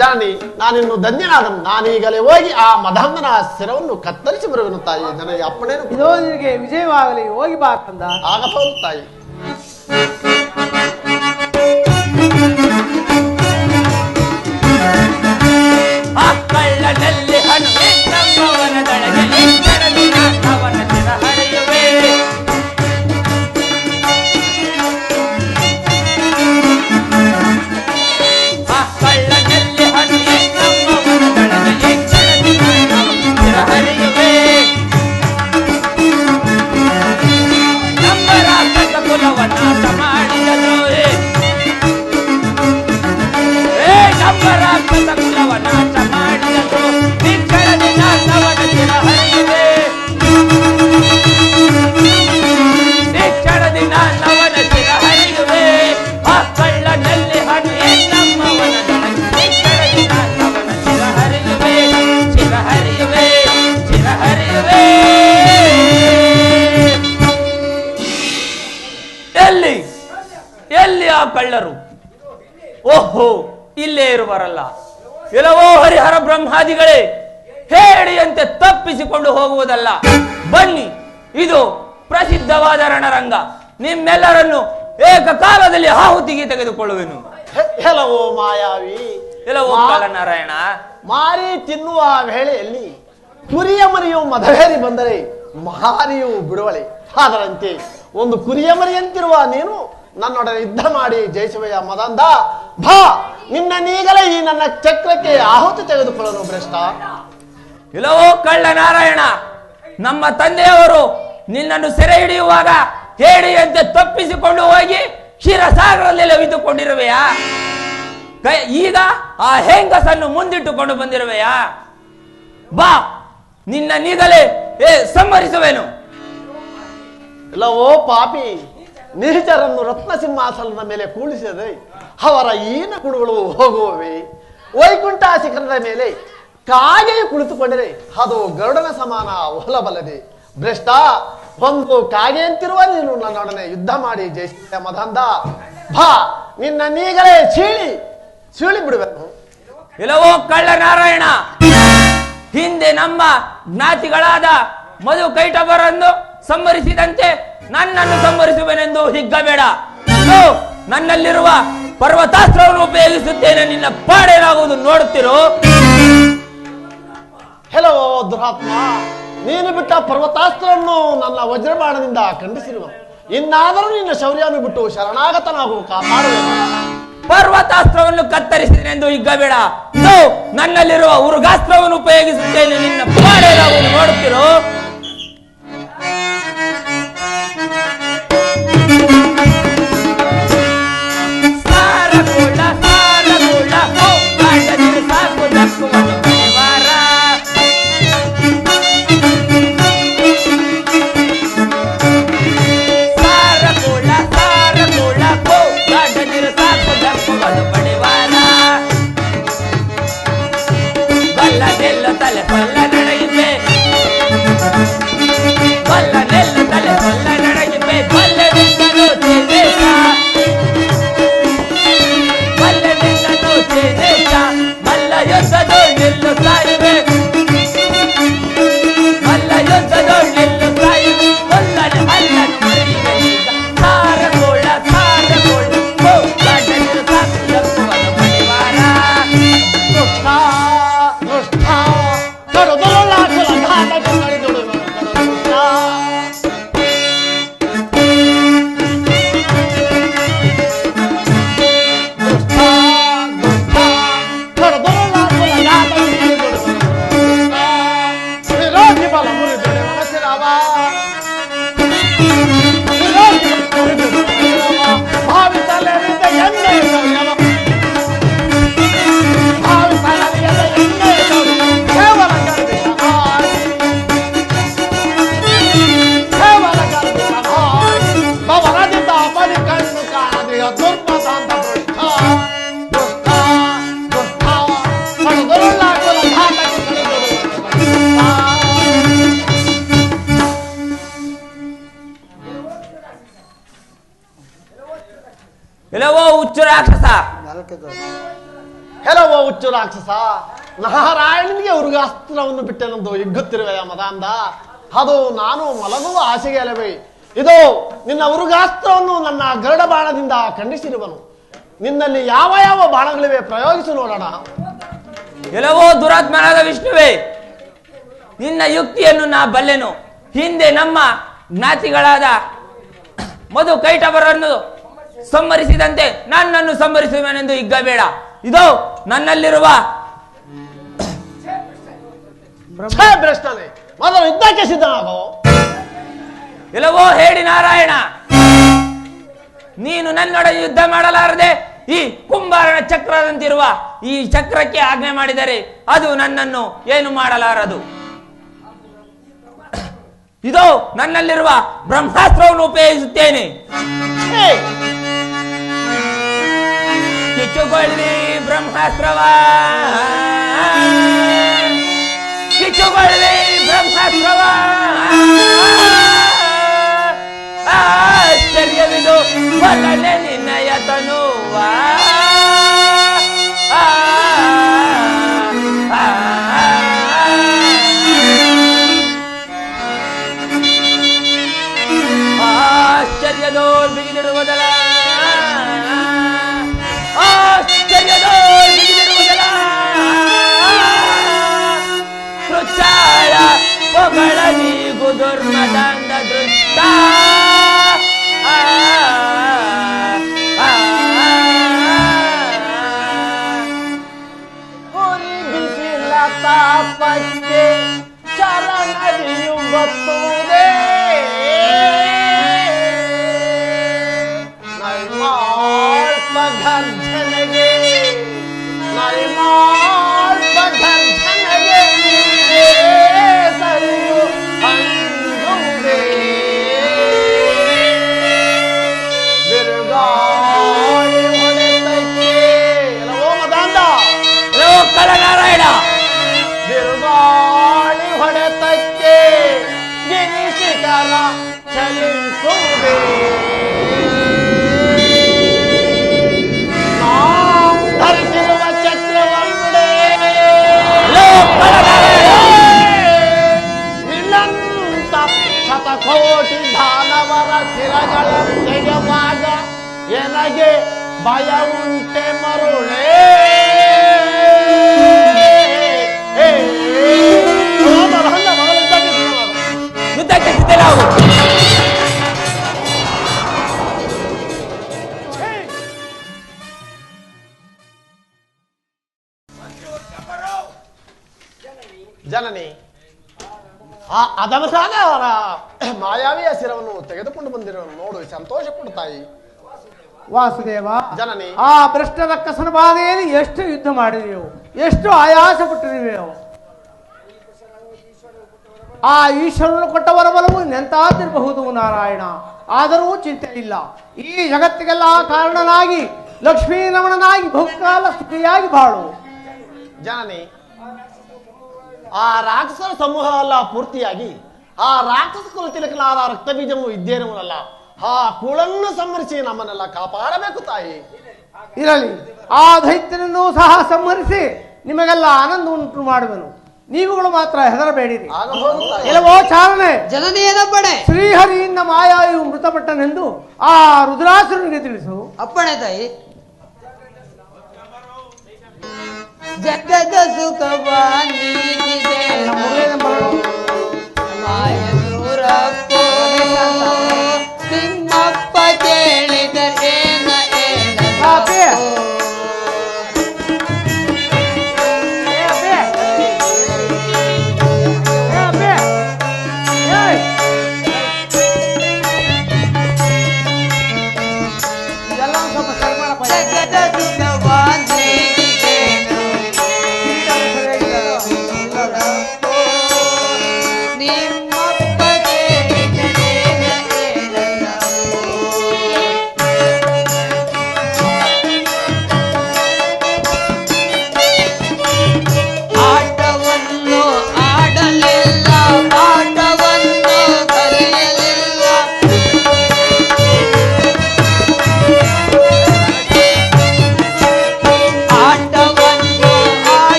[SPEAKER 9] ಜಾನಿ, ನಾನಿನ್ನು ಧನ್ಯನಾದನು. ನಾನೀಗಲೇ ಹೋಗಿ ಆ ಮಧಾಂಧನ ಶಿರವನ್ನು ಕತ್ತರಿಸಿ ಬರುವೆನು ತಾಯಿ, ನನಗೆ ಅಪ್ಪಣೆಯನ್ನು
[SPEAKER 1] ಇದೋ ನಿನಗೆ ವಿಜಯವಾಗಲಿ, ಹೋಗಿ ಬಾ ಕಂದ.
[SPEAKER 9] ಆಗಬಹುದು ತಾಯಿ.
[SPEAKER 6] ಕಳ್ಳನಲ್ಲಿ ಹಣ್ಣು ಸಂಭವನದೊಳಗೆ ಕಡಲಿನ ಅವನ ಶಿರ ಹರಿಯುವೆ. ಕಳ್ಳನಲ್ಲಿ ಹಣ್ಣು ಸಂಭವನದೊಳಗೆ ಕಡಲಿನ ಅವನ ಶಿರ ಹರಿಯುವೆ. ನಮ್ಮ ರಾಕ್ಷಸ ಕುಲವನ್ನ ನಾಶ ಮಾಡಿದ ದ್ರೋಹಿ, ನಮ್ಮ ರಾಕ್ಷಸ ಕುಲವನ್ನ ನಾಶ ಮಾಡಿದ ದ್ರೋಹಿ ಕಡಲಿನ ಅವನ ಶಿರ ಹರಿಯುವೆ. ಕಡಲಿನ ಅವನ ಶಿರ ಹರಿಯುವೆ. ಆ ಕಳ್ಳನಲ್ಲಿ ಹಣ್ಣು ನಮ್ಮವನದೊಳಗೆ ಕಡಲಿನ ಅವನ ಶಿರ ಹರಿಯುವೆ. ಶಿರ ಹರಿಯುವೆ, ಶಿರ ಹರಿಯುವೆ. ಎಲ್ಲಿ ಎಲ್ಲಿ ಆ ಕಳ್ಳರು? ಓಹೋ, ಇಲ್ಲೇ ಇರುವರಲ್ಲ. ಎಲ್ಲವೋ ಹರಿಹರ ಬ್ರಹ್ಮಾದಿಗಳೇ, ಹೇಳಿಯಂತೆ ತಪ್ಪಿಸಿಕೊಂಡು ಹೋಗುವುದಲ್ಲ. ಬನ್ನಿ, ಇದು ಪ್ರಸಿದ್ಧವಾದ ರಣರಂಗ. ನಿಮ್ಮೆಲ್ಲರನ್ನು ಏಕಕಾಲದಲ್ಲಿ ಆಹುತಿಗೆ ತೆಗೆದುಕೊಳ್ಳುವೆನು.
[SPEAKER 9] ಎಲ್ಲವೋ ಮಾಯಾವಿ,
[SPEAKER 6] ಎಲ್ಲವೋ ನಾರಾಯಣ,
[SPEAKER 9] ಮಾರಿ ತಿನ್ನುವ ವೇಳೆಯಲ್ಲಿ ಕುರಿಯ ಮರಿಯು ಮದವೇರಿ ಬಂದರೆ ಮಾರಿಯು ಬಿಡುವಳೆ. ಅದರಂತೆ ಒಂದು ಕುರಿಯ ಮರಿಯಂತಿರುವ ನೀನು ನನ್ನೊಡನೆ ಯುದ್ಧ ಮಾಡಿ ಜಯಿಸುವೆಯ ಮದಂದ. ಭಾ, ನಿನ್ನ ನೀಗಲೇ ಈ ನನ್ನ ಚಕ್ರಕ್ಕೆ ಆಹುತಿ ತೆಗೆದುಕೊಳ್ಳಲು ಭ್ರಷ್ಟ.
[SPEAKER 6] ಎಲ್ಲವೋ ಕಳ್ಳ ನಾರಾಯಣ, ನಮ್ಮ ತಂದೆಯವರು ನಿನ್ನನ್ನು ಸೆರೆ ಹಿಡಿಯುವಾಗ ಹೇಳಿಯಂತೆ ತಪ್ಪಿಸಿಕೊಂಡು ಹೋಗಿ ಕ್ಷೀರಸಾಗರದಲ್ಲಿ ಲವಿದುಕೊಂಡಿರುವೆಯಾ? ಈಗ ಆ ಹೆಂಗಸನ್ನು ಮುಂದಿಟ್ಟುಕೊಂಡು ಬಂದಿರುವೆಯಾ? ಬಾ, ನಿನ್ನ ನೀಗಲೇ ಸಂಹರಿಸುವೆನು.
[SPEAKER 9] ಇಲ್ಲವೋ ಪಾಪಿ, ನೀಚರನ್ನು ರತ್ನ ಸಿಂಹಾಸನದ ಮೇಲೆ ಕೂಡಿಸಿದರೆ ಅವರ ಈನ ಕುಡುಗಳು ಹೋಗುವವೆ. ವೈಕುಂಠ ಶಿಖರದ ಮೇಲೆ ಕಾಗೆಯು ಕುಳಿತುಕೊಂಡರೆ ಅದು ಗರುಡನ ಸಮಾನ ಒಲಬಲ್ಲದೆ. ಭ್ರಷ್ಟ, ಒಂದು ಕಾಗೆಯಂತಿರುವ ನೀನು ನನ್ನೊಡನೆ ಯುದ್ಧ ಮಾಡಿ ಜಯಿಸಿದ ಮದಂದ. ಭಾ, ನಿನ್ನ ನೀಗಲೇ ಸೀಳಿ ಬಿಡುವೆನು.
[SPEAKER 6] ಇಲ್ಲವೋ ಕಳ್ಳ ನಾರಾಯಣ, ಹಿಂದೆ ನಮ್ಮ ಜ್ಞಾತಿಗಳಾದ ಮಧು ಕೈಟಬರನ್ನು ಸಂಹರಿಸಿದಂತೆ ನನ್ನನ್ನು ಸಂಹರಿಸುವೆನೆಂದು ಹಿಗ್ಗಬೇಡ. ನನ್ನಲ್ಲಿರುವ ಪರ್ವತಾಸ್ತ್ರವನ್ನು ಉಪಯೋಗಿಸುತ್ತೇನೆ, ನಿನ್ನ ಪಾಡೇನಾಗುವುದು ನೋಡುತ್ತಿರೋ.
[SPEAKER 9] ಹೆಲೋ ದುರಾತ್ಮ, ನೀನು ಬಿಟ್ಟ ಪರ್ವತಾಸ್ತ್ರವನ್ನು ನನ್ನ ವಜ್ರಬಾಣದಿಂದ ಖಂಡಿಸಿರುವ. ಇನ್ನಾದರೂ ನಿನ್ನ ಶೌರ್ಯವನ್ನು ಬಿಟ್ಟು ಶರಣಾಗತನಾಗು, ಕಾಪಾಡುವೆ.
[SPEAKER 6] ಪರ್ವತಾಸ್ತ್ರವನ್ನು ಕತ್ತರಿಸಿದನೆಂದು ಹಿಗ್ಗಬೇಡ. ಇದು ನನ್ನಲ್ಲಿರುವ ಉರುಗಾಸ್ತ್ರವನ್ನು ಉಪಯೋಗಿಸುತ್ತೇನೆ, ನಿನ್ನ ಪಾಡೇನಾಗುವುದು ನೋಡುತ್ತಿರೋ. ಎಲ್ಲವೋ ಹುಚ್ಚು ರಾಕ್ಷಸ,
[SPEAKER 9] ಹೆಲವೋ ಹುಚ್ಚು ರಾಕ್ಷಸ, ನಾರಾಯಣನಿಗೆ ಉರುಗಾಸ್ತ್ರವನ್ನು ಬಿಟ್ಟೆನೆಂದು ಹಿಗ್ಗುತ್ತಿರುವೆ ಮದಾಂಧ. ಅದು ನಾನು ಮಲಗುವ ಹಾಸಿಗೆ ಅಲ್ಲವೇ. ಇದು ನಿನ್ನ ಉರುಗಾಸ್ತ್ರವನ್ನು ನನ್ನ ಗರುಡ ಬಾಣದಿಂದ ಖಂಡಿಸಿರುವನು. ನಿನ್ನಲ್ಲಿ ಯಾವ ಯಾವ ಬಾಣಗಳಿವೆ ಪ್ರಯೋಗಿಸಿ ನೋಡೋಣ.
[SPEAKER 6] ಎಲ್ಲವೋ ದುರಾತ್ಮನಾದ ವಿಷ್ಣುವೇ, ನಿನ್ನ ಯುಕ್ತಿಯನ್ನು ನಾ ಬಲ್ಲೆನು. ಹಿಂದೆ ನಮ್ಮ ಜ್ಞಾತಿಗಳಾದ ಮಧು ಕೈಟವರನ್ನು ಸಂಹರಿಸಿದಂತೆ ನನ್ನನ್ನು ಸಂಹರಿಸುವೆನೆಂದು ಹಿಗ್ಗಬೇಡ. ಇದು ನನ್ನಲ್ಲಿರುವ
[SPEAKER 9] ಭ್ರಷ್ಟನೆ, ಮೊದಲು ಯುದ್ಧಕ್ಕೆ ಸಿದ್ಧನಾಗೋ.
[SPEAKER 6] ಎಲ್ಲವೋ ಹೇಳಿ ನಾರಾಯಣ, ನೀನು ನನ್ನೊಡನೆ ಯುದ್ಧ ಮಾಡಲಾರದೆ ಈ ಕುಂಬಾರನ ಚಕ್ರದಂತಿರುವ ಈ ಚಕ್ರಕ್ಕೆ ಆಜ್ಞೆ ಮಾಡಿದರೆ ಅದು ನನ್ನನ್ನು ಏನು ಮಾಡಲಾರದು. ಇದು ನನ್ನಲ್ಲಿರುವ ಬ್ರಹ್ಮಾಸ್ತ್ರವನ್ನು ಉಪಯೋಗಿಸುತ್ತೇನೆ. ಕಿಚ್ಚುಗೊಳ್ಳಿ ಬ್ರಹ್ಮಾಸ್ತ್ರವ, ಕಿಚ್ಚುಗೊಳ್ಳಿ ಬ್ರಹ್ಮಾಸ್ತ್ರವ. ಆಶ್ಚರ್ಯವಿದು ಬಲನೆ ನಿನ್ನಯ ತನುವ. ಆಶ್ಚರ್ಯದೋ ಬಿಗಿದಿಡುವುದಲ್ಲ, ಆಶ್ಚರ್ಯದೋ ಬಿಗಿದಿಡುವುದಲ್ಲ. ಕೃಚ್ಚಾಳ ಪೊಗಳ ನೀಗು ದುರ್ಮದಂಡ ದೃಷ್ಟ.
[SPEAKER 9] ಬಿಸಿಲ ತಾಪಕ್ಕೆ ಚಲನದಿಯು ಗೊತ್ತುವುದೇ. ನೈಮಾಲ್ಪ ಗರ್ಜನೆಗೆ, ನೈಮಾಲ್ಪ ಗರ್ಜನೆಗೆ ಸರಿಯು ಅಂದುವುದೇ. ಬಿರುಗಾಳಿ ಹೊಡೆತಕ್ಕೆ, ಎಲ್ಲವೋ ಮದಾಂಧ,
[SPEAKER 6] ಎಲ್ಲವೋ ಕಳನಾರಾಯಣ.
[SPEAKER 9] ಬಿರುಗಾಳಿ ಹೊಡೆತಕ್ಕೆ ಗಿರಿಶಿಖರ ಚಲಿಸುವುದೇ. ಧರಿಸಿರುವ ಚಕ್ರವನ್ನುಡೆ ನಿಲ್ಲಂತ ಶತಕೋಟಿ ದಾನವರ ಶಿರಗಳ ತೆಗೆವಾಗ ಎನಗೆ ಭಯ ಉಂಟೆ ಮರುಳೇ
[SPEAKER 6] ಯುದ್ಧಕ್ಕೆ ಸಿದ್ಧರಾಗು.
[SPEAKER 9] ಜನನಿ ಆ ಅದಮಸಾದ ಅವರ ಮಾಯಾವಿಯ ಶಿರವನ್ನು ತೆಗೆದುಕೊಂಡು ಬಂದಿರೋ ನೋಡು ಸಂತೋಷ ಪಡ್ತಾಯಿ.
[SPEAKER 1] ವಾಸುದೇವ,
[SPEAKER 9] ಜನನಿ
[SPEAKER 1] ಆ ಭ್ರಷ್ಟ ರಕ್ಕಸನ ಬಾಧೆಯಲ್ಲಿ ಎಷ್ಟು ಯುದ್ಧ ಮಾಡಿದೆವು, ಎಷ್ಟು ಆಯಾಸ ಪಟ್ಟಿರುವೆವು. ಆ ಈಶ್ವರನು ಕೊಟ್ಟ ವರಬಲವು ನೆಂತಾದಿರಬಹುದು ನಾರಾಯಣ. ಆದರೂ ಚಿಂತೆ ಇಲ್ಲ. ಈ ಜಗತ್ತಿಗೆಲ್ಲ ಕಾರಣನಾಗಿ ಲಕ್ಷ್ಮೀರಮಣನಾಗಿ ಬಹುಕಾಲ ಸುಖಿಯಾಗಿ ಬಾಳು.
[SPEAKER 9] ಜನನಿ ಆ ರಾಕ್ಷಸರ ಸಮೂಹ ಎಲ್ಲ ಪೂರ್ತಿಯಾಗಿ ಆ ರಾಕ್ಷಸ ಕುಲತಿಲಕನಾದ ರಕ್ತ ಬೀಜವು ಇದ್ದೇನವನಲ್ಲ, ಆ ಕುಳನ್ನು ಸಂಹರಿಸಿ ನಮ್ಮನ್ನೆಲ್ಲ ಕಾಪಾಡಬೇಕು ತಾಯಿ.
[SPEAKER 1] ಇರಲಿ, ಆ ದೈತ್ಯನನ್ನು ಸಹ ಸಂಹರಿಸಿ ನಿಮಗೆಲ್ಲ ಆನಂದ ಉಂಟು ಮಾಡುವನು. ನೀವುಗಳು ಮಾತ್ರ ಹೆದರಬೇಡಿರಿ.
[SPEAKER 9] ಆಗಬಹುದು ತಾಯಿ.
[SPEAKER 1] ಇಲ್ಲವೋ ಚಾಲನೆ,
[SPEAKER 5] ಜನನಿ ಏನಪ್ಪಣೆ?
[SPEAKER 1] ಶ್ರೀಹರಿಯಿಂದ ಮಾಯಾಯು ಮೃತಪಟ್ಟನೆಂದು ಆ ರುದ್ರಾಸುರನಿಗೆ ತಿಳಿಸು.
[SPEAKER 5] ಅಪ್ಪಣೆ ತಾಯಿ. ಜಗದ ಸುಖವ ನೀಡಿದೆ ಮಾಯಸೂರ